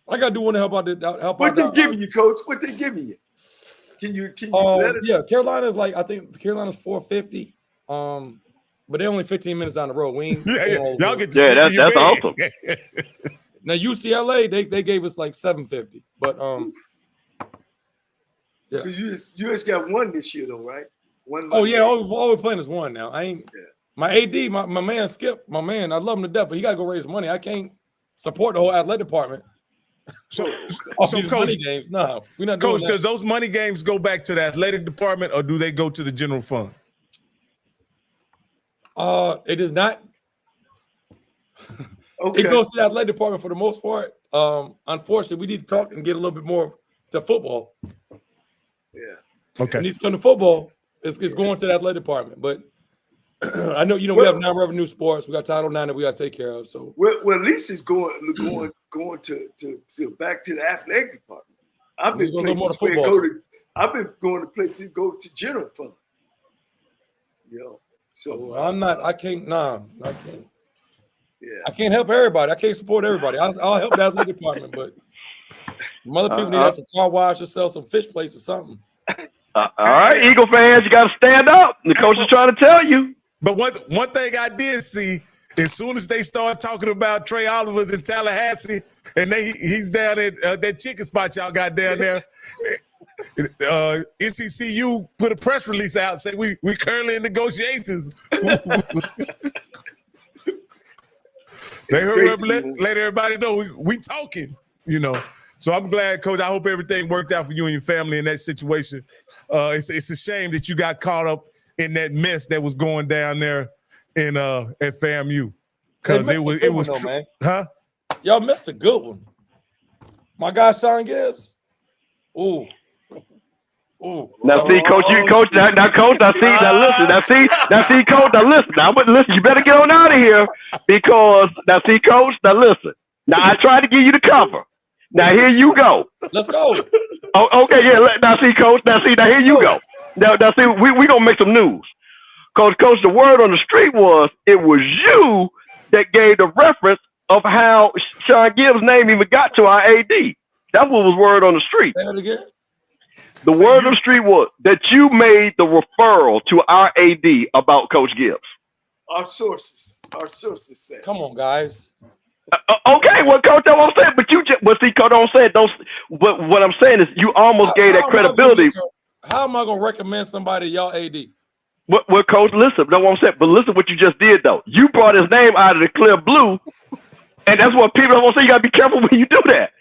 I got to do one to help out. What they giving you, Coach? What they giving you? Can you let us? Yeah, Carolina's like, I think Carolina's 450. But they're only 15 minutes down the road. We ain't, y'all get to that's awesome. Now UCLA, they gave us like 750. But yeah. So you just got one this year though, right? One. Oh yeah, all we're playing is one now. I ain't my AD, my man Skip, my man. I love him to death, but he got to go raise money. I can't support the whole athletic department. So These Coach, money games, no, we're not doing Coach, that. does those money games go back to the athletic department or do they go to the general fund? It is not. Okay. It goes to the athletic department for the most part. Unfortunately, we need to talk and get a little bit more to football. Yeah. Okay. When it's come to football, it's going to the athletic department. But I know, we have non-revenue sports. We got Title IX that we got to take care of. So well, at least it's going to back to the athletic department. I've been going to places go to general fund. You know, so I can't. Yeah. I can't help everybody. I can't support everybody. I'll help the athletic department, but other people need to have some car wash or sell some fish plates or something. All right, Eagle fans, you got to stand up. The coach is trying to tell you. But one thing I did see, as soon as they started talking about Trei Oliver's in Tallahassee, and he's down at that chicken spot y'all got down there. NCCU put a press release out saying we currently in negotiations. They hurry up, let everybody know we talking, So I'm glad, Coach. I hope everything worked out for you and your family in that situation. It's a shame that you got caught up in that mess that was going down there in at FAMU, because it was though, man. Huh? Y'all missed a good one. My guy Sean Gibbs. Ooh. Now see, Coach, Coach. Now, Coach. Now see, Coach. Now listen. Now, but listen. You better get on out of here because now see, Coach. Now listen. Now I tried to give you the cover. Now here you go. Let's go. Oh, okay, yeah. Now see, Coach. Now here you go. Now see, we gonna make some news. Coach, the word on the street was it was you that gave the reference of how Sean Gibbs' name even got to our AD. That's what was word on the street. Say that again. The word on the street was that you made the referral to our AD about Coach Gibbs. Our sources say. Come on, guys. Okay, well, Coach, that's what I'm saying. But see, Coach, don't say it. But what I'm saying is, you almost gave that credibility. How am I gonna recommend somebody y'all AD? Well, Coach, listen. That's what I'm saying. But listen, what you just did though. You brought his name out of the clear blue, and that's what people are gonna say. You gotta be careful when you do that.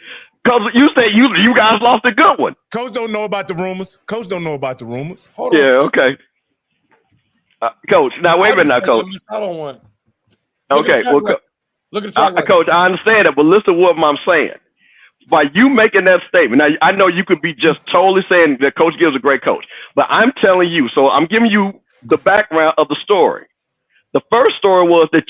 Because you said you guys lost a good one. Coach don't know about the rumors. Hold on. Yeah, okay. Coach. Now wait a minute, now, Coach. I don't want. Look Okay, well, look at the track record. Coach, I understand that, but listen to what I'm saying. By you making that statement, now I know you could be just totally saying that Coach Gibbs is a great coach, but I'm telling you, so I'm giving you the background of the story. The first story was that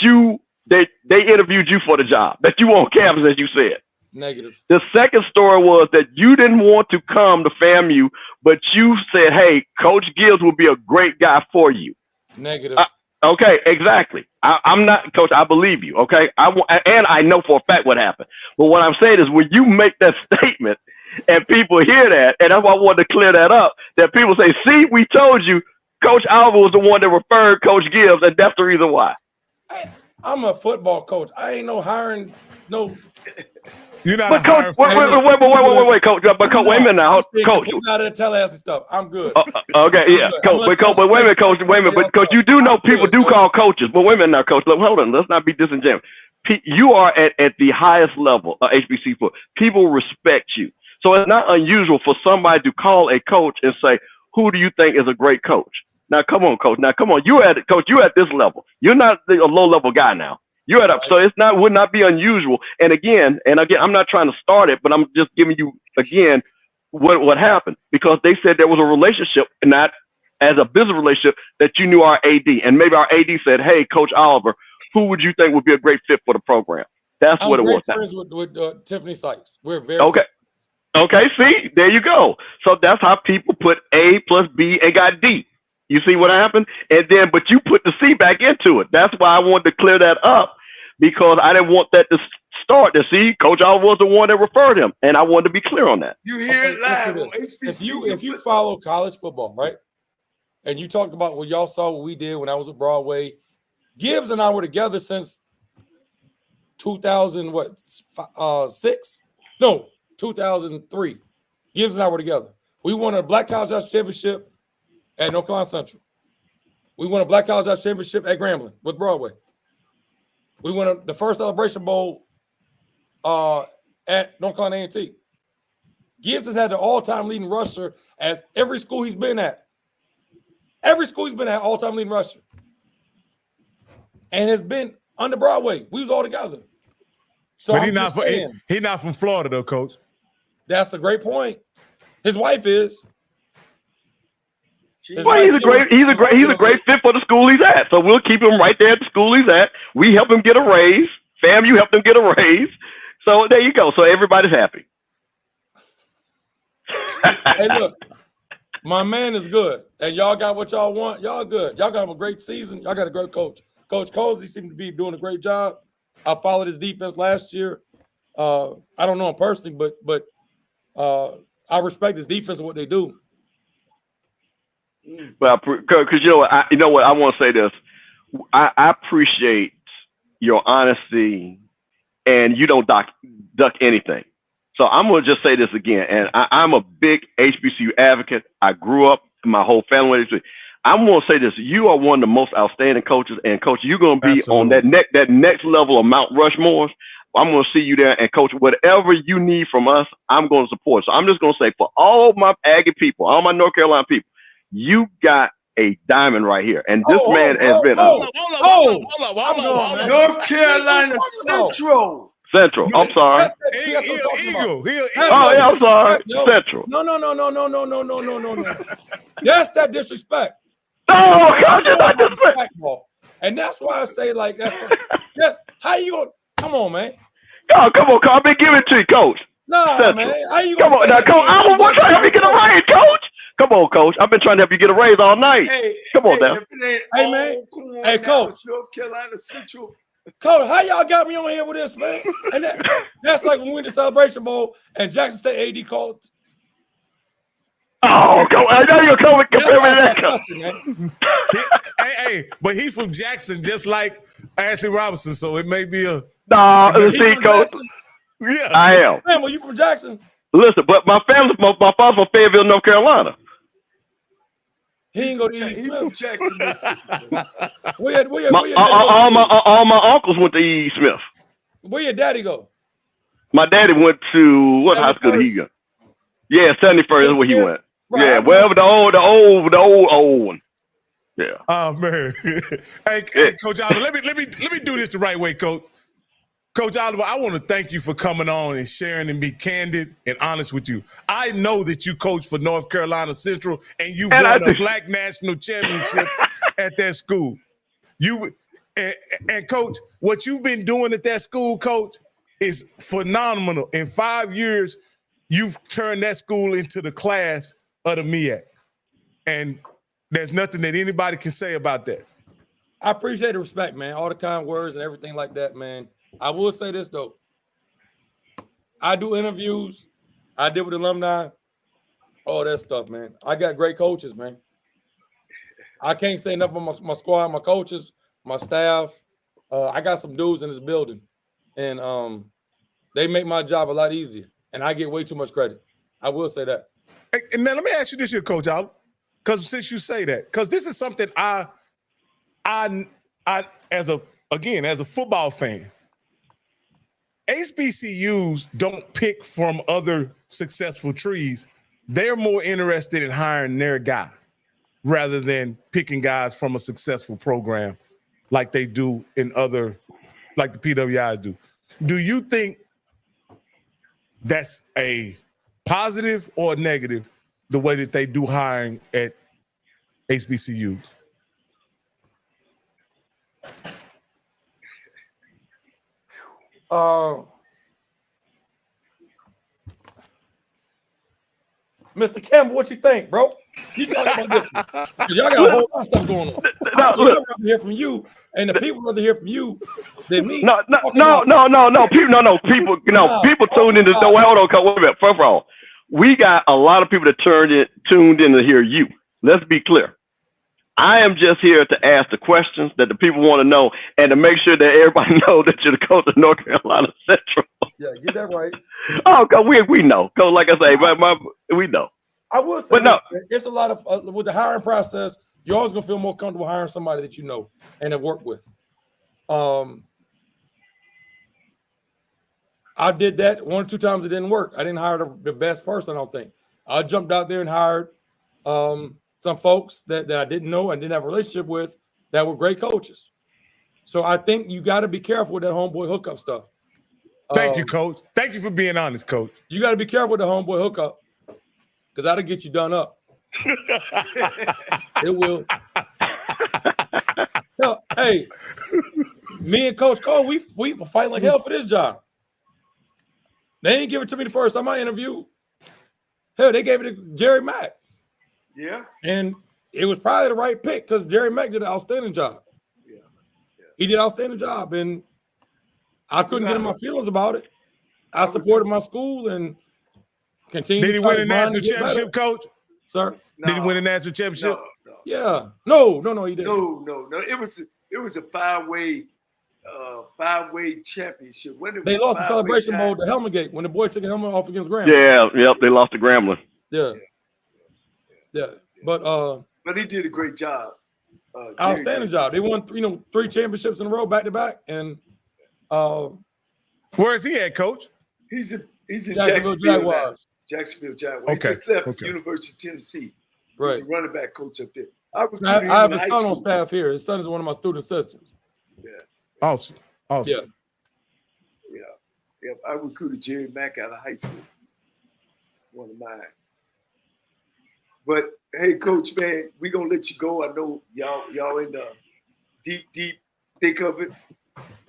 they interviewed you for the job, that you were on campus, as you said. Negative. The second story was that you didn't want to come to FAMU, but you said, hey, Coach Gibbs will be a great guy for you. Negative. Okay, exactly. I'm not, Coach, I believe you, okay? And I know for a fact what happened. But what I'm saying is when you make that statement and people hear that, and that's why I wanted to clear that up, that people say, see, we told you Coach Alva was the one that referred Coach Gibbs, and that's the reason why. I'm a football coach. I ain't no hiring, no. You're not but Coach, wait, Coach. But Coach, wait a minute now, Coach. You out of Tallahassee stuff. I'm good. Okay, yeah, Coach. But wait a minute, Coach. Wait a minute, but Coach, you do know people do call coaches. But wait a minute now, Coach. Look, hold on. Let's not be disingenuous. You are at the highest level of HBC football. People respect you, so it's not unusual for somebody to call a coach and say, "Who do you think is a great coach?" Now, come on, Coach. Now, come on. You at this level. You're not a low level guy now. You're at up, so would not be unusual. And again, I'm not trying to start it, but I'm just giving you again what happened, because they said there was a relationship, not as a business relationship, that you knew our AD, and maybe our AD said, "Hey, Coach Oliver, who would you think would be a great fit for the program?" That's what it was. I'm friends with Tiffany Sykes. We're very okay. Okay, see, there you go. So that's how people put A plus B and got D. You see what happened? And then, but you put the C back into it. That's why I wanted to clear that up, because I didn't want that to start to see Coach Oliver was the one that referred him. And I wanted to be clear on that. You hear it live on HBCU. If you follow college football, right? And you talk about what y'all saw, what we did when I was at Broadway, Gibbs and I were together since 2006? No, 2003. Gibbs and I were together. We won a Black College House Championship at North Carolina Central. We won a Black College House Championship at Grambling with Broadway. We won the first Celebration Bowl at North Carolina A&T. Gibbs has had the all-time leading rusher at every school he's been at. Every school he's been at, all-time leading rusher. And has been under Broadway. We was all together. So but he's not from Florida, though, Coach. That's a great point. His wife is. Well, he's a great fit for the school he's at. So we'll keep him right there at the school he's at. We help him get a raise. FAMU helped him get a raise. So there you go. So everybody's happy. Hey, look, my man is good, and y'all got what y'all want. Y'all good. Y'all got a great season. Y'all got a great coach. Coach Cozy seemed to be doing a great job. I followed his defense last year. I don't know him personally, but I respect his defense and what they do. Well, because you know what, I want to say this. I appreciate your honesty, and you don't duck anything. So I'm going to just say this again, and I'm a big HBCU advocate. I grew up, my whole family. I'm going to say this. You are one of the most outstanding coaches, and Coach, you're going to be Absolutely. On that next level of Mount Rushmore. I'm going to see you there, and Coach, whatever you need from us, I'm going to support. So I'm just going to say, for all my Aggie people, all my North Carolina people, you got a diamond right here. And this man has been North Carolina Central. Central. I'm sorry. Eagle. Oh, yeah, I'm sorry. Central. No. That's that disrespect. No, Coach, it's not disrespect. And that's why I say, like, that's how you going? Come on, man. Oh, come on, Coach. I've been giving it to you, Coach. No, Central. man. How you come on, now, Coach. I was trying to help you get a raise, Coach. Come on, Coach. I've been trying to help you get a raise all night. Come on, now. Hey, man. Hey, Coach. North Carolina Central. Coach, how y'all got me on here with this, man? And that's like when we went to Celebration Bowl and Jackson State AD called. Oh, Coach, I know you're coming comparing that. Hey, but he's from Jackson, just like Ashley Robinson, so it may be a. No, see, Coach. Yeah, I am. Man, were you from Jackson? Listen, but my father's from Fayetteville, North Carolina. He ain't go to Jackson, Mississippi. All my uncles went to E. Smith. Where your daddy go? My daddy went to what high school did he go? Yeah, 71st is where he went. Right. Yeah, wherever the old one. Yeah. Oh man. hey, Coach Oliver, let me do this the right way, Coach. Coach Oliver, I want to thank you for coming on and sharing and be candid and honest with you. I know that you coach for North Carolina Central and you've won a Black National Championship at that school. And Coach, what you've been doing at that school, Coach, is phenomenal. In 5 years, you've turned that school into the class of the MEAC. And there's nothing that anybody can say about that. I appreciate the respect, man. All the kind words and everything like that, man. I will say this, though. I do interviews. I did with alumni. All that stuff, man. I got great coaches, man. I can't say enough about my squad, my coaches, my staff. I got some dudes in this building. And they make my job a lot easier. And I get way too much credit. I will say that. And now let me ask you this here, Coach Oliver. Because since you say that, because this is something I as a football fan, HBCUs don't pick from other successful trees. They're more interested in hiring their guy rather than picking guys from a successful program like they do in other, like the PWIs do. Do you think that's a positive or a negative, the way that they do hiring at HBCUs? Mr. Campbell, what you think, bro? You talking about this one? 'Cause y'all got a whole lot of stuff going on. I'd rather hear from you, and the people rather hear from you than me. No. People tuned in to know. Hold on, wait a minute. First of all, we got a lot of people that tuned in to hear you. Let's be clear. I am just here to ask the questions that the people want to know and to make sure that everybody knows that you're the coach of North Carolina Central. Yeah, get that right. Oh, cause we know. Cause like I say, we know. I will say, but no, it's a lot of with the hiring process. You're always gonna feel more comfortable hiring somebody that you know and have worked with. I did that 1 or 2 times. It didn't work. I didn't hire the best person. I don't think. I jumped out there and hired some folks that I didn't know and didn't have a relationship with that were great coaches. So I think you got to be careful with that homeboy hookup stuff. Thank you, Coach. Thank you for being honest, Coach. You got to be careful with the homeboy hookup because that'll get you done up. It will. No, hey, me and Coach Cole, we fight like hell for this job. They didn't give it to me the first time I interviewed. Hell, they gave it to Jerry Mack. Yeah. And it was probably the right pick because Jerry Mack did an outstanding job. Yeah. He did an outstanding job, and I couldn't get in my feelings about it. I supported my school and continued. Did he win a national championship, Coach? Sir? No. Did he win a national championship? No. Yeah. No, he didn't. No. It was a five-way championship. When they lost the Celebration Bowl to Helmgate when the boy took a helmet off against Grambling. Yeah, yep, they lost to Grambling. Yeah. But he did a great job. Outstanding job. They won 3 championships in a row back to back. And where's he at, Coach? He's in Jacksonville Jaguars. Jacksonville Jaguars. Okay. He just left the University of Tennessee. Right. He's a running back coach up there. I have a son on staff here. His son is one of my student assistants. Yeah. Awesome. Yeah. I recruited Jerry Mack out of high school. One of mine. But hey, Coach, man, we gonna let you go. I know y'all in the deep thick of it.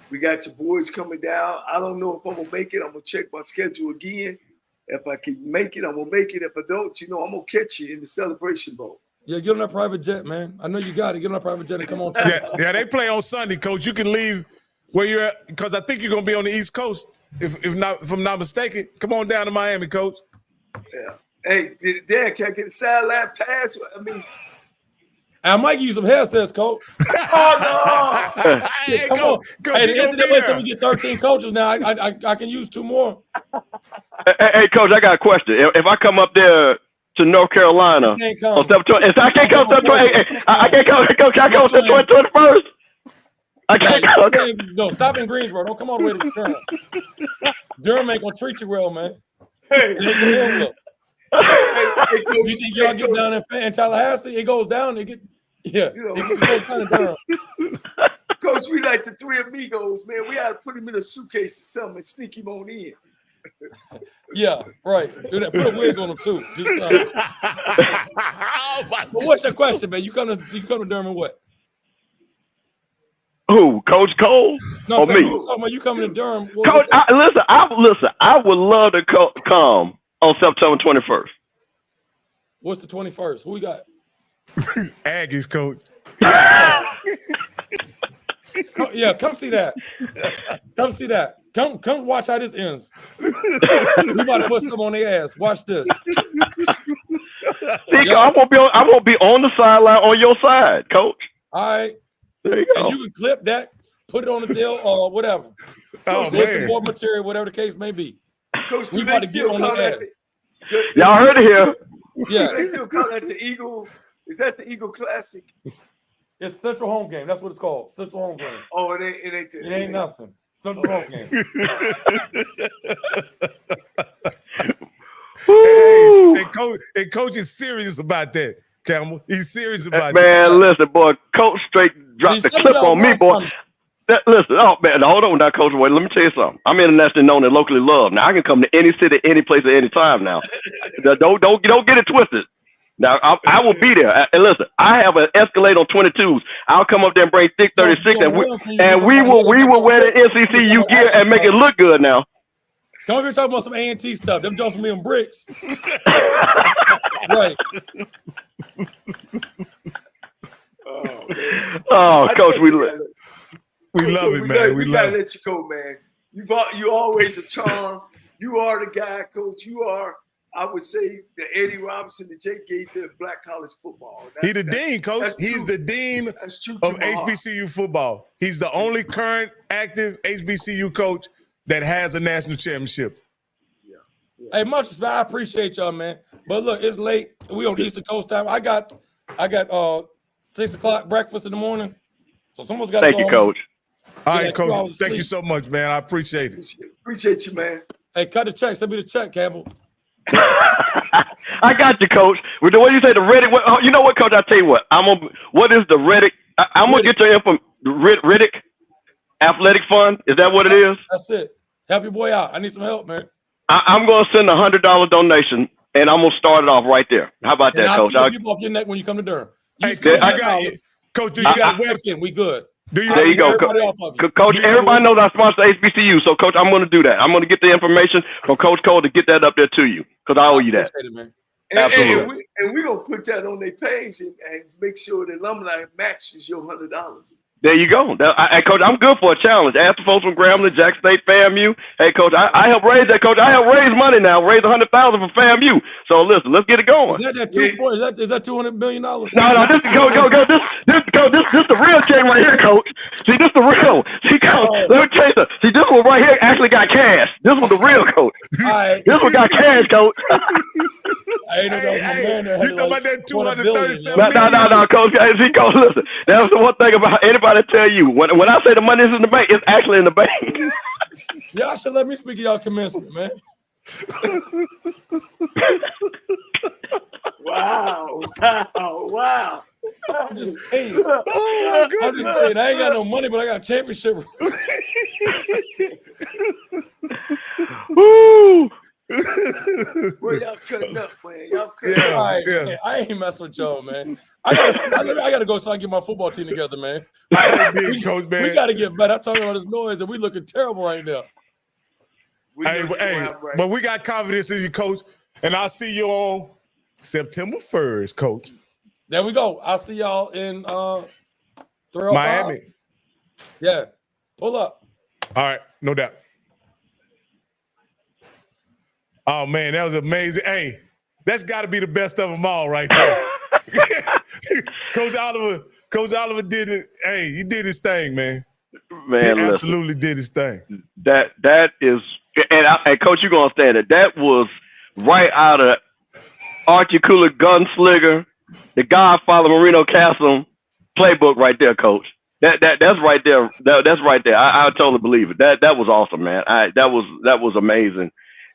We got your boys coming down. I don't know if I'm gonna make it. I'm gonna check my schedule again. If I can make it, I'm gonna make it. If I don't, I'm gonna catch you in the Celebration Bowl. Yeah, get on that private jet, man. I know you got it. Get on that private jet and come on. Yeah, they play on Sunday, Coach. You can leave where you're at because I think you're gonna be on the East Coast. If I'm not mistaken, come on down to Miami, Coach. Yeah. Hey, Dad, can I get a sideline pass? I might give you some headsets, Coach. Oh no! Hey, come on. Coach, hey, the NCCU said we get 13 coaches now. I can use 2 more. Hey, Coach, I got a question. If I come up there to North Carolina on September 20th, if I can't come I can't come. Coach, I go to 21st. I can't go. No, stop in Greensboro. Don't come all the way to Durham. Durham ain't gonna treat you well, man. Hey. You think y'all get down in Tallahassee? It goes down. Yeah, You know, he goes kind of Durham. Coach, we like the three amigos, man. We gotta put him in a suitcase or something and sneak him on in. Yeah, right. Do that. Put a wig on him too. Do something. Oh my But what's your question, man? You come to Durham and what? Who? Coach Cole No, or I'm saying, me? you talking about you coming to Durham? Coach, listen. I would love to come on September 21st. What's the 21st? Who we got? Aggies, coach. Yeah, come see that. Come see that. Come watch how this ends. We about to put some on their ass. Watch this. See, I won't be on the sideline on your side, Coach. All right. There you go. And you can clip that, put it on the deal, or whatever. Oh Listen, man. more material, whatever the case may be. Coach, We do about they to get still on call their that ass. Y'all heard it here. Yeah, Do they still call that the Eagle? Is that the Eagle Classic? it's Central Home Game. That's what it's called. Central Home Game. Oh, it ain't. It ain't nothing. Central Home Game. Woo. And coach is serious about that, Campbell. He's serious about Man, that. listen, boy. Coach straight dropped the Some of clip y'all on me, run boy. from- Listen, oh man, hold on now, Coach. Wait, let me tell you something. I'm internationally known and locally loved. Now I can come to any city, any place, at any time. Now, don't get it twisted. Now I will be there. And listen, I have an Escalade on 22s. I'll come up there and bring thick 36, and we will wear the NCCU gear and make it look good. Now, Come over here talking about some A&T stuff. Them Jones me on bricks. Right. oh, Coach, we look. We love it, man. We gotta love it. let you go, man. You always a charm. You are the guy, Coach. You are, I would say, the Eddie Robinson, the Jake Gaither of black college football. He's the dean, coach. that's He's true. the dean That's true to of my heart. HBCU football. He's the only current active HBCU coach that has a national championship. Hey, much respect. I appreciate y'all, man. But look, it's late. We on Eastern Coast time. I got 6 o'clock breakfast in the morning. So someone's got to Thank go you, home. Coach. All Yeah, right, 2 hours coach. of Thank you sleep. so much, man. I appreciate it. Appreciate you, man. Hey, cut the check. Send me the check, Campbell. I got you, Coach. What do you say? The Reddick? You know what, Coach? I tell you what. What is the Reddick? I'm gonna get your info. Reddick Athletic Fund. Is that what it is? That's it. Help your boy out. I need some help, man. I'm gonna send a $100 donation, and I'm gonna start it off right there. How about And that, I'll Coach? keep the people off your neck when you come to Durham. You Hey, send coach, $100, Coach, do you got a website? we good. Do you There have you a go, website? Everybody off of you. Coach, Do you have everybody a- knows I sponsor HBCU, so Coach, I'm gonna do that. I'm gonna get the information from Coach Cole to get that up there to you, because I owe you that. Appreciate it, man. Absolutely. And we're gonna put that on their page and make sure the alumni matches your $100. There you go. Hey, Coach, I'm good for a challenge. Ask the folks from Grambling, Jack State, FAMU. Hey, Coach, I help raise that, Coach. I help raise money now. Raise $100,000 for FAMU. So listen, let's get it going. Is that 2 point? Is that $200 million? No, this This the real check right here, Coach. See, this the real. See, Coach, let me tell you something. See, this one right here actually got cash. This was the real, Coach. Right. This one got cash, Coach. I ain't know that was my man that had You talking about that 237 No, Coach. See, Coach, listen. That's the one thing about anybody tell you. When I say the money is in the bank, it's actually in the bank. Y'all should let me speak at y'all commencement, man. Wow. I'm just saying. Oh, my I'm just goodness. saying. I ain't got no money, but I got a championship. Woo! Where y'all cutting up, man? Y'all cutting Yeah. up. All right, yeah. man. I ain't messing with y'all, man. I gotta go so I can get my football team together, man. I did, Coach, man. We gotta get better. I'm talking about this noise, and we looking terrible right now. We know Hey, you but, gonna hey, have right. but we got confidence in you, Coach. And I'll see you on September 1st, Coach. There we go. I'll see y'all in 305. Miami. Yeah, pull up. All right, no doubt. Oh, man, that was amazing. Hey, that's got to be the best of them all right there. Coach Oliver did it. Hey, he did his thing, man. Man, He listen. absolutely did his thing. That is, and Coach, you gonna understand that that was right out of Archie Cooler Gunslinger, the Godfather Marino Castle playbook right there, Coach. That's right there. That's right there. I totally believe it. That was awesome, man. That was amazing.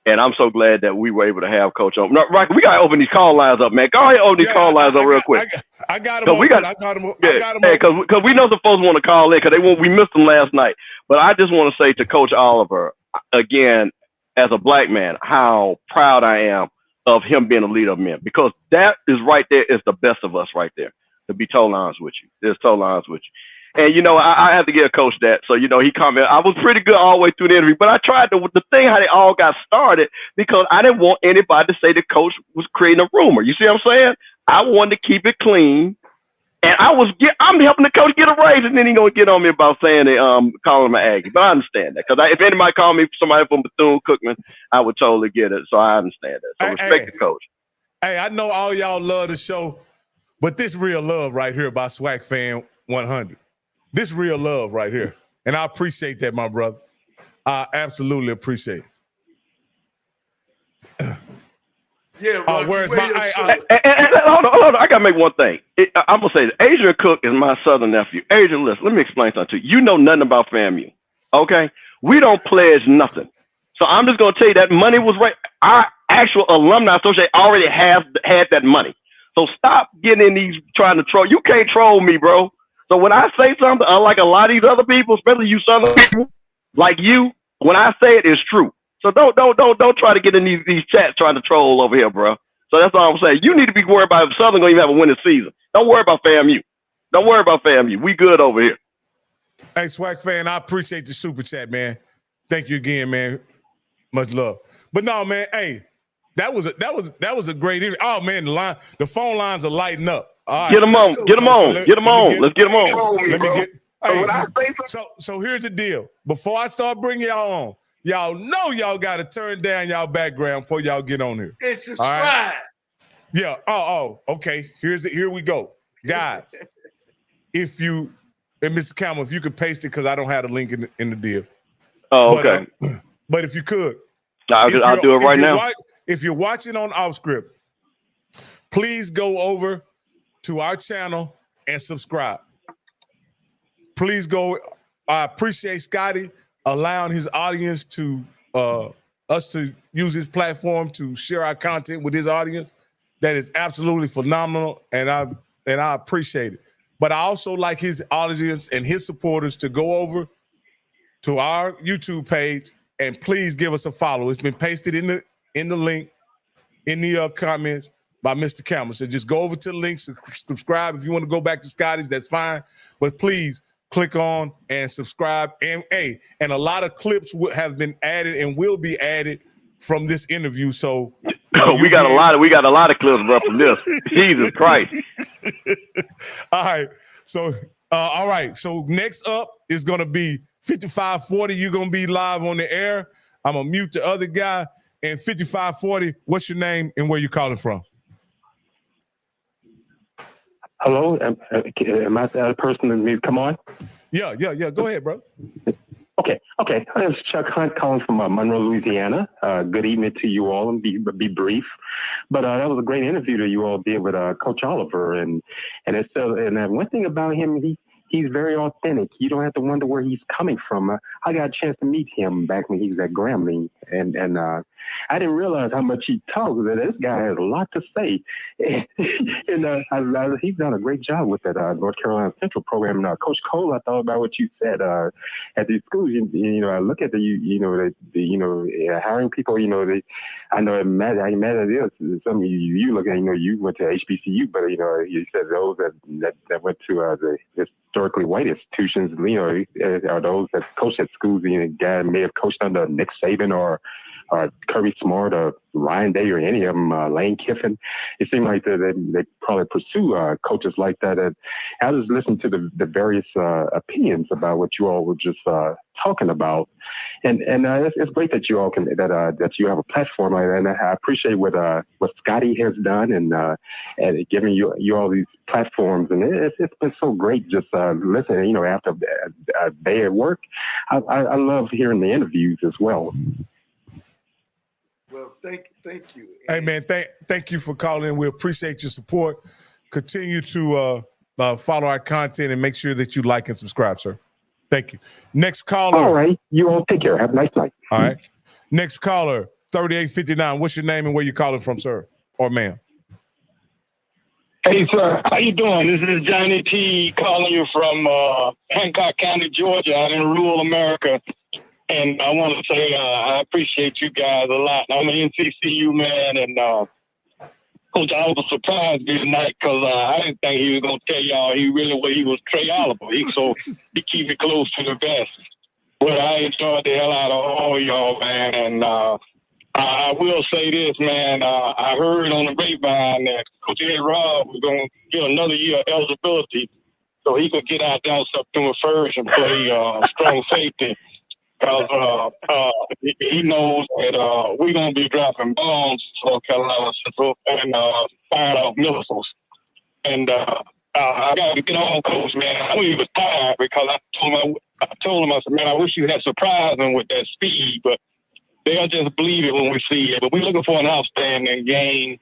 And I'm so glad that we were able to have Coach on. No, right, we got to open these call lines up, man. Go ahead, open these call lines up real quick. I got them open. I got them open. Because we know the folks want to call in because we missed them last night. But I just want to say to Coach Oliver, again, as a black man, how proud I am of him being a leader of men. Because that is right there is the best of us right there, to be totally honest with you. Just totally honest with you. And, I have to give Coach that. So, he commented, I was pretty good all the way through the interview, but I tried the thing how they all got started because I didn't want anybody to say the coach was creating a rumor. You see what I'm saying? I wanted to keep it clean. And I'm helping the coach get a raise, and then he's going to get on me about saying they calling him an Aggie. But I understand that because if anybody called me somebody from Bethune-Cookman, I would totally get it. So I understand that. So respect the coach. Hey, I know all y'all love the show, but this real love right here by Swag Fan 100. This real love right here. And I appreciate that, my brother. I absolutely appreciate it. Yeah, where's my hold on. I gotta make one thing. I'm gonna say that Adrian Cook is my southern nephew. Adrian, listen, let me explain something to you. You know nothing about FAMU. Okay? We don't pledge nothing. So I'm just gonna tell you that money was right. Our actual alumni association already had that money. So stop getting in these trying to troll. You can't troll me, bro. So when I say something, unlike a lot of these other people, especially you southern people, like you, when I say it, it's true. So don't try to get in these chats trying to troll over here, bro. So that's all I'm saying. You need to be worried about if Southern gonna even have a winning season. Don't worry about FAMU. Don't worry about FAMU. We good over here. Hey, Swag Fan, I appreciate the super chat, man. Thank you again, man. Much love. But no, man, hey, that was a great interview. Oh man, the phone lines are lighting up. All right. Get them on. Let's get them on. Let me get. Hey, so here's the deal. Before I start bringing y'all on, y'all know y'all got to turn down y'all background before y'all get on here. And subscribe. Right? Yeah. Oh. Okay. Here we go, guys. And Mr. Campbell, if you could paste it because I don't have the link in the deal. Oh, okay. But if you could, I'll do it right now. If you're watching on OffScript, please go over to our channel and subscribe. Please go. I appreciate Scotty allowing his audience to us to use his platform to share our content with his audience. That is absolutely phenomenal, and I appreciate it. But I also like his audience and his supporters to go over to our YouTube page and please give us a follow. It's been pasted in the link in the comments by Mr. Campbell. So just go over to the link, subscribe. If you want to go back to Scotty's, that's fine. But please click on and subscribe. And a lot of clips have been added and will be added from this interview. So we got a lot of clips, bro, from this. Jesus Christ. All right. So all right. So next up is gonna be 5540. You're gonna be live on the air. I'm gonna mute the other guy. And 5540, what's your name and where you calling from? Hello, am I the person that needs to come on? Yeah. Go ahead, bro. Okay. It's Chuck Hunt calling from Monroe, Louisiana. Good evening to you all, and be brief. But that was a great interview that you all did with Coach Oliver, and one thing about him, he's very authentic. You don't have to wonder where he's coming from. I got a chance to meet him back when he was at Grambling, and I didn't realize how much he talks. This guy has a lot to say, and he's done a great job with that North Carolina Central program. And Coach Cole, I thought about what you said at the schools. I look at the hiring people. I know how mad it is. Some of you look at, you went to HBCU, but you said those that went to the historically white institutions, are those that coached at schools. The guy may have coached under Nick Saban or Kirby Smart or Ryan Day or any of them, Lane Kiffin. It seemed like they probably pursue coaches like that. And I was listening to the various opinions about what you all were just talking about, and it's great that you all that you have a platform like that. And I appreciate what Scotty has done and giving you all these platforms. And it's been so great just listening. After a day at work, I love hearing the interviews as well. Well, thank you. Hey, man, thank you for calling. We appreciate your support. Continue to follow our content and make sure that you like and subscribe, sir. Thank you. Next caller. All right. You all take care. Have a nice night. All right. Next caller, 3859. What's your name and where you calling from, sir or ma'am? Hey, sir. How you doing? This is Johnny T calling you from Hancock County, Georgia, out in rural America. And I want to say I appreciate you guys a lot. I'm an NCCU man, and Coach Oliver surprised me tonight because I didn't think he was going to tell y'all he was Trei Oliver. So he keep it close to the vest. But I enjoyed the hell out of all y'all, man. And I will say this, man. I heard on the grapevine that Coach Ed Robb was going to get another year of eligibility so he could get out down September 1st and play strong safety. Because he knows that we're going to be dropping bombs for Carolina Central and firing off missiles. And I got to get on, Coach, man. I knew he was tired because I told him, I said, man, I wish you had surprised him with that speed, but they'll just believe it when we see it. But we're looking for an outstanding game,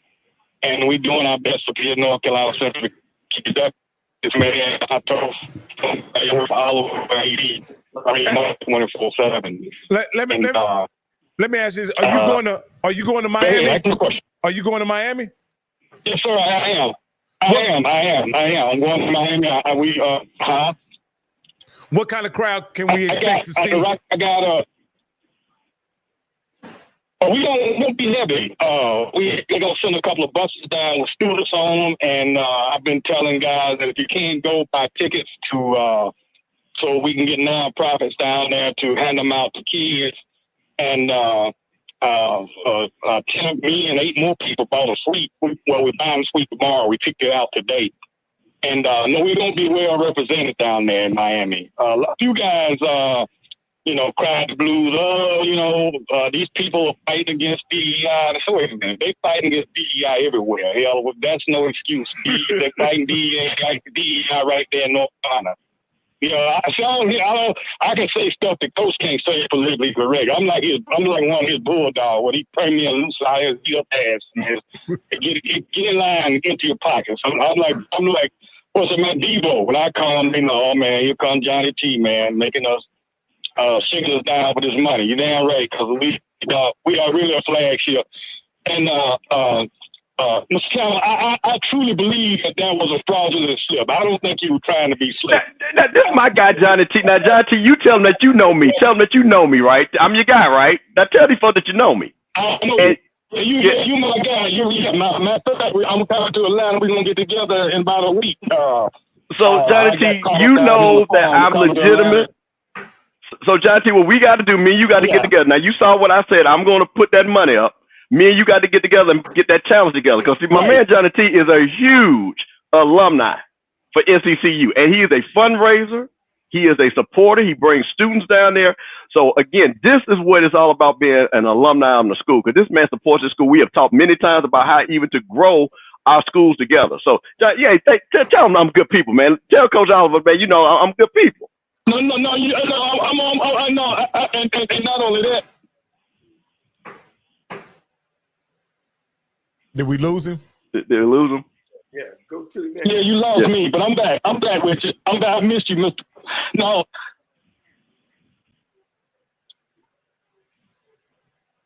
and we're doing our best to be in North Carolina Central to keep it up. This man, I told him, all over 80. 24/7. Let me ask you this. Are you going to Miami? Are you going to Miami? Yes, sir, I am. I am. I'm going to Miami. What kind of crowd can we expect to see? We won't be heavy. We're going to send a couple of buses down with students on them, and I've been telling guys that if you can't go buy tickets to so we can get nonprofits down there to hand them out to kids. And 10 of me and 8 more people bought a suite. Well, we're buying a suite tomorrow. We picked it out today. And no, we're going to be well represented down there in Miami. A few guys, cried the blues. These people are fighting against DEI. So wait a minute, they fighting against DEI everywhere. Hell, that's no excuse. They're fighting DEI right there in North Carolina. I can say stuff that Coach can't say politically correct. I'm like one of his bulldogs when he bring me a loose out his ass and get in line and get to your pockets. I'm like, what's it, man, Devo? When I come, oh man, here comes Johnny T, man, making us shaking us down with his money. You're damn right, because we are really a flagship. And Mr. Campbell, I truly believe that was a fraudulent slip. I don't think you were trying to be slick. This is my guy, Johnny T. Now, Johnny T, you tell him that you know me. Tell him that you know me, right? I'm your guy, right? Now, tell these folks that you know me. I know you my guy. I'm coming to Atlanta. We're going to get together in about a week. So, Johnny T, you know that I'm legitimate. So, Johnny T, what we got to do, me and you got to get together. Now, you saw what I said. I'm going to put that money up. Me and you got to get together and get that challenge together. Because, see, my man Johnny T is a huge alumni for NCCU. And he is a fundraiser. He is a supporter. He brings students down there. So, again, this is what it's all about being an alumni of the school. Because this man supports the school. We have talked many times about how even to grow our schools together. So, tell them I'm good people, man. Tell Coach Oliver, man, I'm good people. No, I'm and not only that. Did we lose him? Did we lose him? Yeah, go to the next. Yeah, you lost me, but I'm back. I'm back with you. I missed you, Mr. No.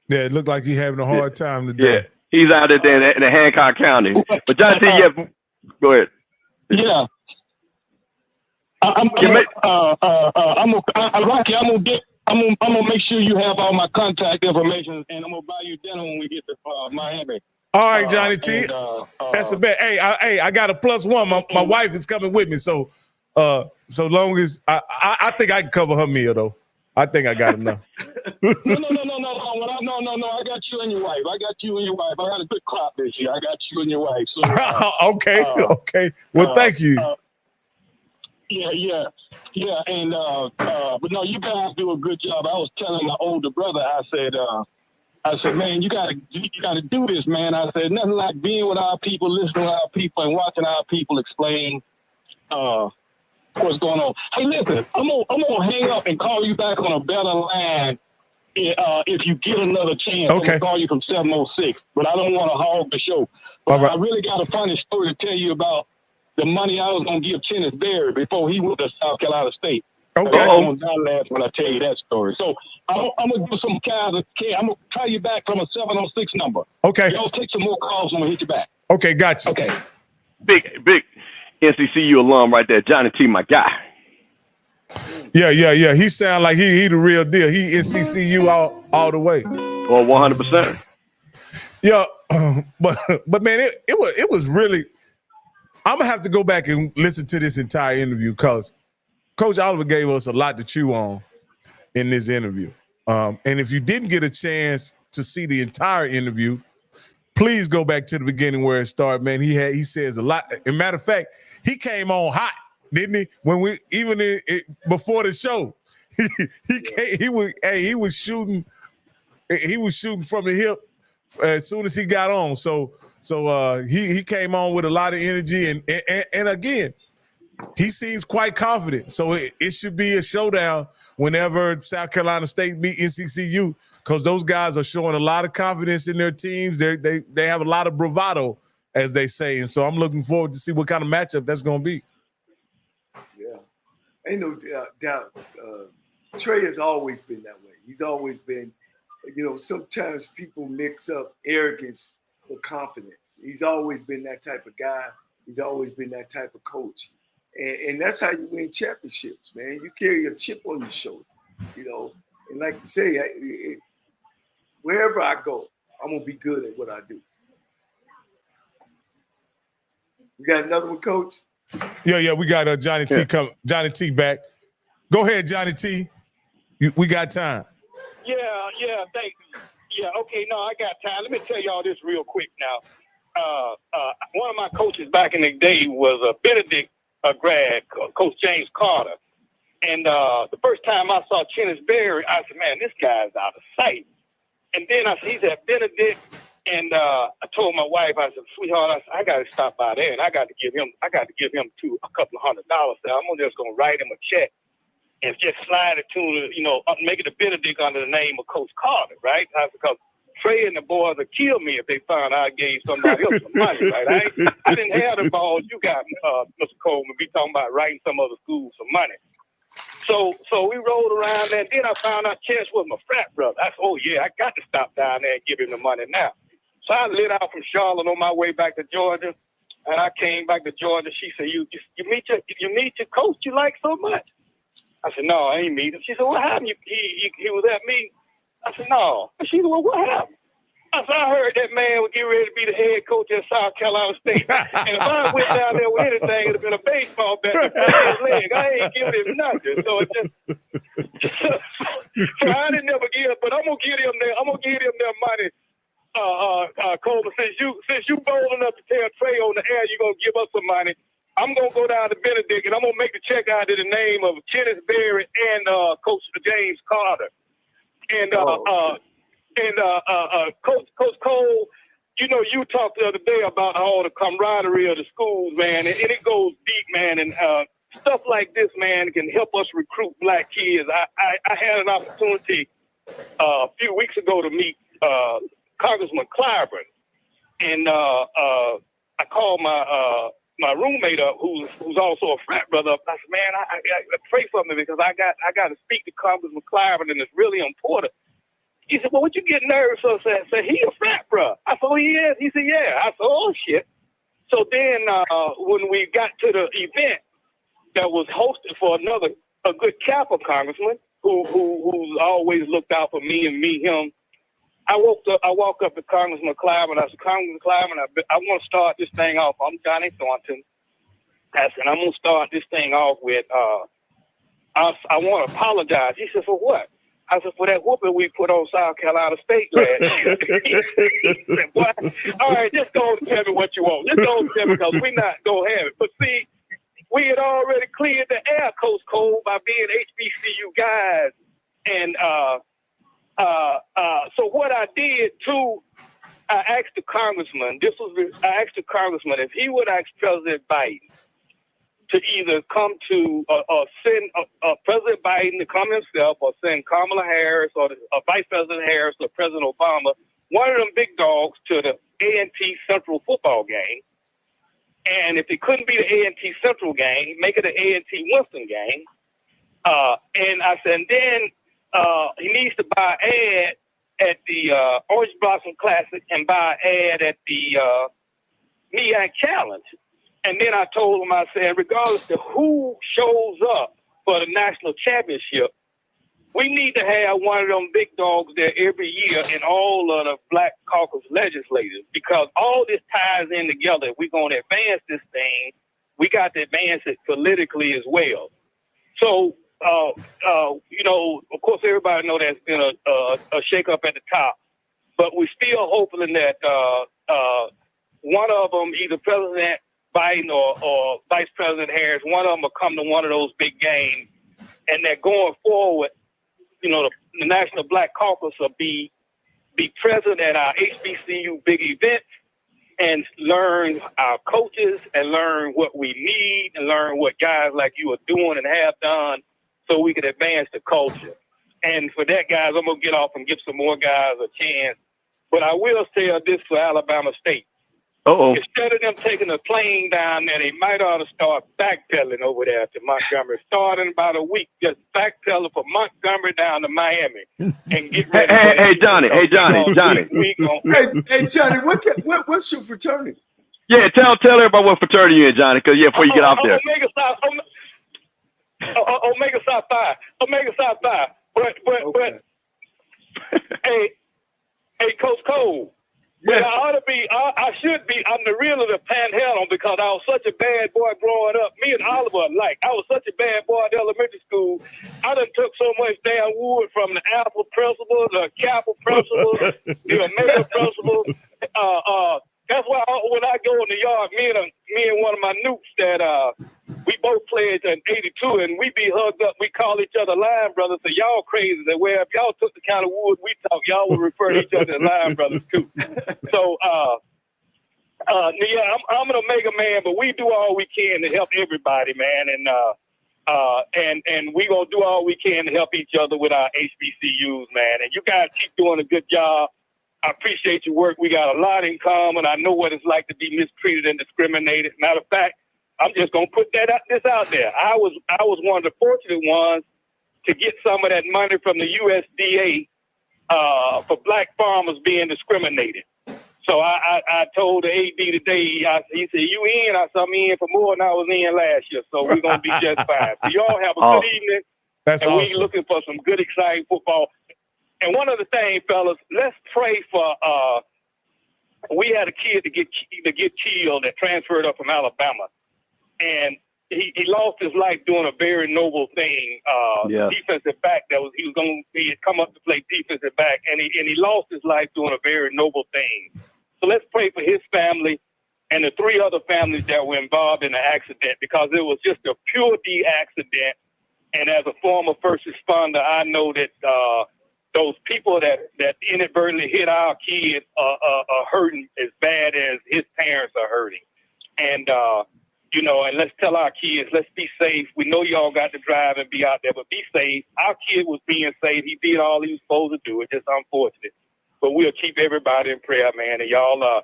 Yeah, it looked like he's having a hard time today. Yeah, he's out there in the Hancock County. But Johnny T, go ahead. Yeah. I'm gonna make sure you have all my contact information, and I'm gonna buy you dinner when we get to Miami. All right, Johnny T. That's a bet. Hey, I got a +1. My wife is coming with me, so long as I think I can cover her meal though. I think I got enough. No. I got you and your wife. I had a good crop this year. I got you and your wife. So, okay. Well, thank you. Yeah. And but no, you guys do a good job. I was telling my older brother, I said, man, you gotta do this, man. I said, nothing like being with our people, listening to our people, and watching our people explain what's going on. Hey, listen, I'm gonna hang up and call you back on a better line if you get another chance. Okay. I'm gonna call you from 706, but I don't want to hog the show. But I really got a funny story to tell you about the money I was gonna give Kenneth Berry before he went to South Carolina State. Okay. I'm gonna die laugh when I tell you that story. So I'm gonna do some guys. I'm gonna call you back from a 706 number. Okay. Y'all take some more calls when we hit you back. Okay, got you. Okay. Big NCCU alum right there, Johnny T, my guy. Yeah. He sound like he the real deal. He NCCU all the way. Or 100%. Yeah, but man, it was really. I'm gonna have to go back and listen to this entire interview because Coach Oliver gave us a lot to chew on in this interview. And if you didn't get a chance to see the entire interview, please go back to the beginning where it started. Man, he says a lot. As a matter of fact, he came on hot, didn't he? When we before the show, he was shooting from the hip as soon as he got on. So he came on with a lot of energy and again, he seems quite confident. So it should be a showdown whenever South Carolina State meet NCCU because those guys are showing a lot of confidence in their teams. They have a lot of bravado, as they say. And so I'm looking forward to see what kind of matchup that's going to be. Yeah. Ain't no doubt. Trey has always been that way. He's always been, sometimes people mix up arrogance with confidence. He's always been that type of guy. He's always been that type of coach. And that's how you win championships, man. You carry a chip on your shoulder, And like you say, wherever I go, I'm going to be good at what I do. We got another one, Coach? Yeah, we got Johnny T coming. Johnny T back. Go ahead, Johnny T. We got time. Yeah, thank you. Yeah, okay, no, I got time. Let me tell y'all this real quick now. One of my coaches back in the day was a Benedict grad, Coach James Carter. And the first time I saw Chennis Berry, I said, man, this guy's out of sight. And then I said, he's at Benedict. And I told my wife, I said, sweetheart, I got to stop by there and I got to give him a couple of $100. So I'm just going to write him a check and just slide it to, make it a Benedict under the name of Coach Carter, right? Because Trey and the boys would kill me if they found I gave somebody else some money, right? I didn't have the balls you got, Mr. Coleman, be talking about writing some other school some money. So we rolled around there, and then I found out Chess was my frat brother. I said, oh, yeah, I got to stop down there and give him the money now. So I lit out from Charlotte on my way back to Georgia, and I came back to Georgia. She said, you meet your coach you like so much? I said, no, I ain't meet him. She said, what happened? He was at me. I said, no. She said, well, what happened? I said, I heard that man would get ready to be the head coach at South Carolina State. And if I went down there with anything, it would have been a baseball bat to break his leg. I ain't giving him nothing. So it so I didn't never give, but I'm gonna give him their money. Coleman, since you bold enough to tell Trey on the air you're gonna give us some money, I'm gonna go down to Benedict and I'm gonna make the check out in the name of Chennis Berry and Coach James Carter. And Coach Cole, you talked the other day about all the camaraderie of the schools, man, and it goes deep, man, and stuff like this, man, can help us recruit black kids. I had an opportunity a few weeks ago to meet Congressman Clyburn, and I called my roommate up, who's also a frat brother. I said, man, I pray for me because I got to speak to Congressman Clyburn, and it's really important. He said, well, what you get nervous of? I said, he a frat bro. I said, oh, he is? He said, yeah. I said, oh, shit. So then when we got to the event that was hosted for a good Kappa congressman who's always looked out for me and him, I walked up to Congressman Clyburn. I said, Congressman Clyburn, I want to start this thing off. I'm Johnny Thornton. I said, I'm going to start this thing off with, I want to apologize. He said, for what? I said, for that whooping we put on South Carolina State last year. He said, what? All right, just go and tell me what you want. Just go and tell me because we're not going to have it. But see, we had already cleared the air, Coach Cole, by being HBCU guys. And so what I did, too, I asked the congressman, if he would ask President Biden to either come to or send President Biden to come himself or send Kamala Harris or Vice President Harris or President Obama, one of them big dogs, to the A&T Central football game. And if it couldn't be the A&T Central game, make it an A&T Winston game. And I said, and then he needs to buy an ad at the Orange Blossom Classic and buy an ad at the MEAC Challenge. And then I told him, I said, regardless of who shows up for the national championship, we need to have one of them big dogs there every year in all of the Black Caucus legislators, because all this ties in together. If we're going to advance this thing, we got to advance it politically as well. So, you know, of course, everybody know there's been a shakeup at the top, but we're still hoping that one of them, either President Biden or Vice President Harris, one of them will come to one of those big games, and that going forward, you know, the National Black Caucus will be present at our HBCU big events and learn our coaches and learn what we need and learn what guys like you are doing and have done so we can advance the culture. And for that, guys, I'm going to get off and give some more guys a chance. But I will say this for Alabama State. Uh-oh. Instead of them taking a plane down there, they might ought to start backpedaling over there to Montgomery. Start in about a week, just backpedaling from Montgomery down to Miami and get ready. Hey, Johnny. Hey, Johnny, what's your fraternity? Yeah, tell everybody what fraternity you're in, Johnny, because before you get out there. Omega Psi Phi. But hey, Coach Cole. Yes. I should be. I'm the real of the Panhandle because I was such a bad boy growing up. Me and Oliver alike. I was such a bad boy at elementary school. I done took so much damn wood from the Apple principal, the Kappa principal, the Omega principal. That's why when I go in the yard, me and one of my nukes that we both played in '82, and we be hugged up. We call each other line brothers. So y'all crazy that where if y'all took the kind of wood we talk, y'all would refer to each other as line brothers too. So yeah, I'm an Omega man, but we do all we can to help everybody, man, and we gonna do all we can to help each other with our HBCUs, man. And you guys keep doing a good job. I appreciate your work. We got a lot in common. I know what it's like to be mistreated and discriminated. Matter of fact, I'm just gonna put this out there. I was one of the fortunate ones to get some of that money from the USDA for black farmers being discriminated. So I told the AD today. He said, "You in?" I said, "I'm in for more than I was in last year." So we're gonna be just fine. So y'all have a good evening. That's and awesome. We looking for some good, exciting football. And one other thing, fellas, let's pray for. We had a kid to get killed that transferred up from Alabama. And he lost his life doing a very noble thing. Defensive back he had come up to play defensive back, and he lost his life doing a very noble thing. So let's pray for his family and the 3 other families that were involved in the accident, because it was just a pure D accident. And as a former first responder, I know that those people that inadvertently hit our kids are hurting as bad as his parents are hurting. And you know, and let's tell our kids, let's be safe. We know y'all got to drive and be out there, but be safe. Our kid was being safe. He did all he was supposed to do. It's just unfortunate. But we'll keep everybody in prayer, man. And y'all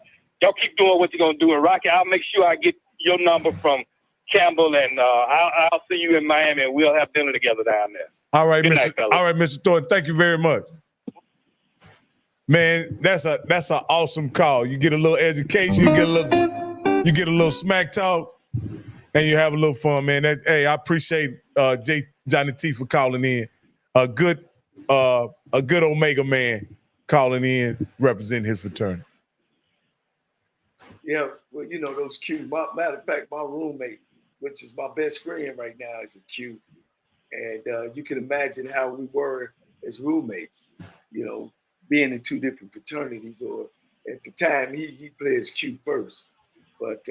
keep doing what you're going to do. And Rocky, I'll make sure I get your number from Campbell, and I'll see you in Miami, and we'll have dinner together down there. All right, Mr. Thornton. Thank you very much. Man, that's an awesome call. You get a little education, you get a little smack talk, and you have a little fun, man. I appreciate Johnny T for calling in. A good Omega man calling in, representing his fraternity. Yeah, well, you know, those Q. Matter of fact, my roommate, which is my best friend right now, is a Q. And you can imagine how we were as roommates, you know, being in 2 different fraternities, or at the time he plays Q first. But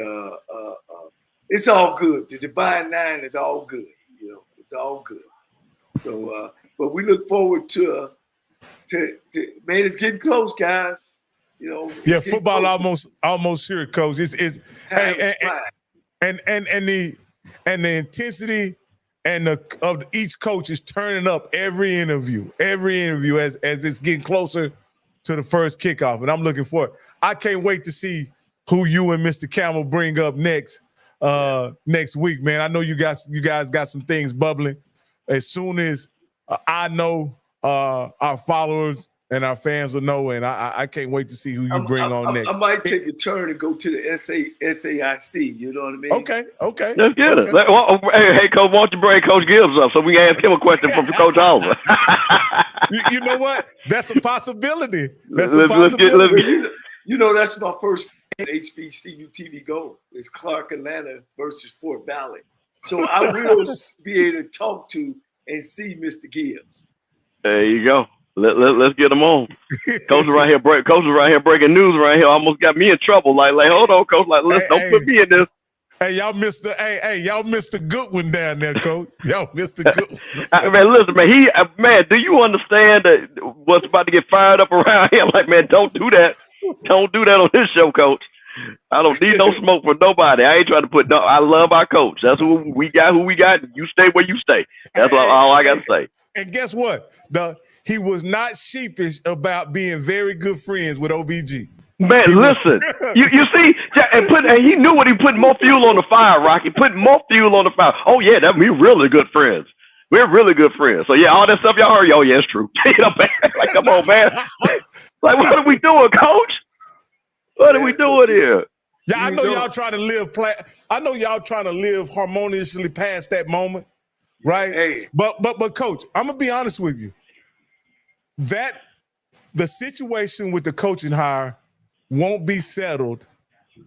it's all good. The Divine Nine is all good, you know, it's all good. So, but we look forward to man, it's getting close, guys. You know, yeah, football close. almost here, Coach. And the intensity and of each coach is turning up every interview as it's getting closer to the first kickoff, and I'm looking forward. I can't wait to see who you and Mr. Campbell bring up next week, man. I know you guys got some things bubbling. As soon as I know our followers and our fans will know, and I can't wait to see who you bring on next. I might take a turn and go to the SAIC. You know what I mean? Okay. Let's get it. Hey, Coach, why don't you bring Coach Gibbs up so we can ask him a question from Coach Oliver? You know what? That's a possibility. Let's You know, that's my first HBCU TV goal. It's Clark Atlanta versus Fort Valley. So I will be able to talk to and see Mr. Gibbs. There you go. Let's get him on. Coach is right here. Coach is right here breaking news right here. Almost got me in trouble. Like hold on, Coach. Like, don't put me in this. Hey, y'all missed the good one down there, Coach. Y'all missed the good one. Man, listen, man. Do you understand that what's about to get fired up around here? Like, man, don't do that. Don't do that on this show, Coach. I don't need no smoke for nobody. I ain't trying to put no. I love our coach. That's who we got. You stay where you stay. That's all I got to say. And guess what? He was not sheepish about being very good friends with OBG. Man, listen, you see, and he knew what he put more fuel on the fire, Rocky. Put more fuel on the fire. Oh yeah, we're really good friends. We're really good friends. So yeah, all that stuff y'all heard, yeah, it's true. You know, man, like, come on, man. Like, what are we doing, Coach? What are we doing here? Yeah, I know y'all trying to live. I know y'all trying to live harmoniously past that moment, right? Hey. But Coach, I'm gonna be honest with you. That the situation with the coaching hire won't be settled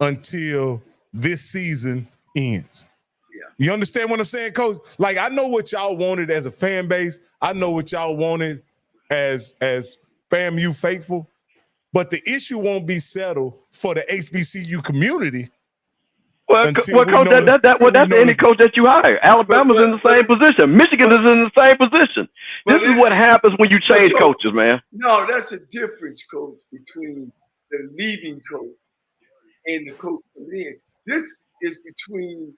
until this season ends. Yeah. You understand what I'm saying, Coach? Like, I know what y'all wanted as a fan base. I know what y'all wanted as FAMU faithful. But the issue won't be settled for the HBCU community. Well, Coach, that's any coach that you hire. Alabama's in the same position. Michigan is in the same position. This is what happens when you change coaches, man. No, that's a difference, Coach, between the leaving coach and the coach coming in. This is between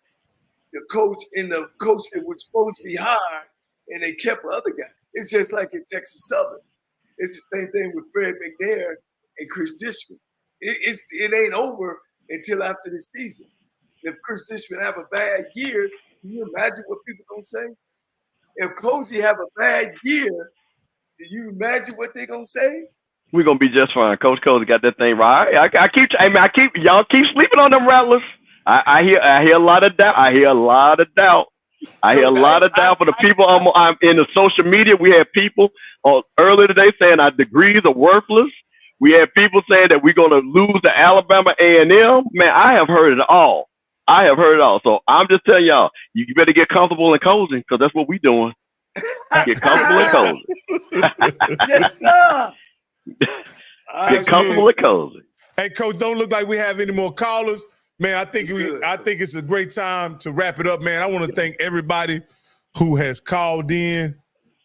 the coach and the coach that was supposed to be hired, and they kept the other guy. It's just like in Texas Southern. It's the same thing with Fred McNair and Chris Dishman. It ain't over until after the season. If Chris Dishman have a bad year, can you imagine what people gonna say? If Cozy have a bad year, do you imagine what they gonna say? We're gonna be just fine. Coach Cozy got that thing right. Y'all keep sleeping on them Rattlers. I hear a lot of doubt. I hear a lot of doubt for the people. I'm in the social media. We had people earlier today saying our degrees are worthless. We had people saying that we're gonna lose to Alabama A&M. Man, I have heard it all. So I'm just telling y'all, you better get comfortable and cozy, because that's what we doing. Get comfortable and cozy. Yes, sir. Get comfortable and cozy. Hey, Coach, don't look like we have any more callers. Man, I think it's a great time to wrap it up, man. I want to thank everybody who has called in,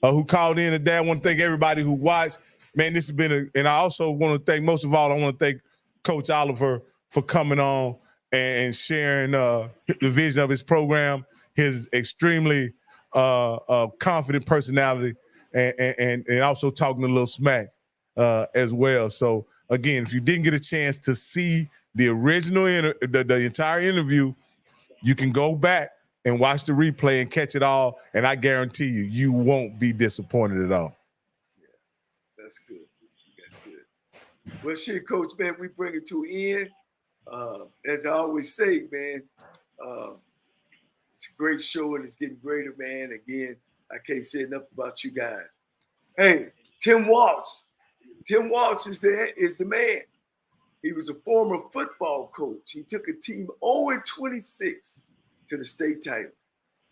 today. I want to thank everybody who watched. Man, this has been and I also want to thank, most of all, I want to thank Coach Oliver for coming on and sharing the vision of his program, his extremely confident personality, and also talking a little smack as well. So again, if you didn't get a chance to see the original the entire interview, you can go back and watch the replay and catch it all, and I guarantee you won't be disappointed at all. Yeah, that's good. Well, shit, Coach, man, we bring it to an end. As I always say, man, it's a great show and it's getting greater, man. Again, I can't say enough about you guys. Hey, Tim Waltz. Tim Waltz is the man. He was a former football coach. He took a team 0-26 to the state title.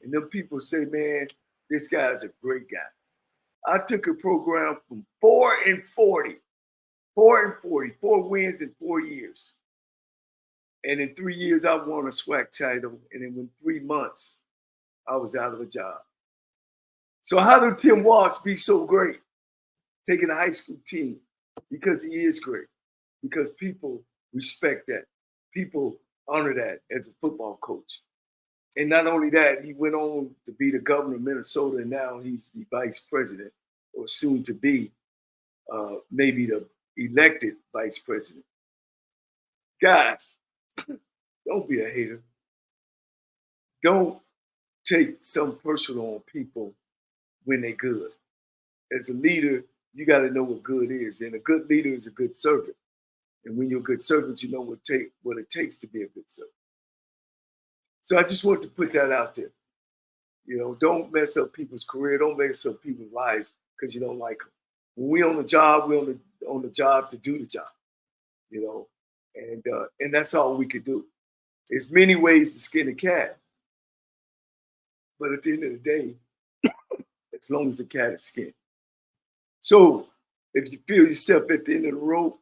And them people say, man, this guy's a great guy. I took a program from 4-40, 4 wins in 4 years. And in 3 years, I won a SWAC title. And in 3 months, I was out of a job. So how did Tim Waltz be so great? Taking a high school team, because he is great. Because people respect that. People honor that as a football coach. And not only that, he went on to be the governor of Minnesota, and now he's the vice president, or soon to be, maybe the elected vice president. Guys, don't be a hater. Don't take some personal on people when they're good. as a leader, you got to know what good is. And a good leader is a good servant. And when you're a good servant, you know what it takes to be a good servant. So I just want to put that out there. You know, don't mess up people's career. Don't mess up people's lives because you don't like them. When we on the job, we on the job to do the job. You know, and that's all we could do. There's many ways to skin a cat, but at the end of the day, as long as the cat is skinned. So if you feel yourself at the end of the rope,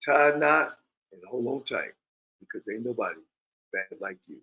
tie a knot and hold on tight because ain't nobody bad like you.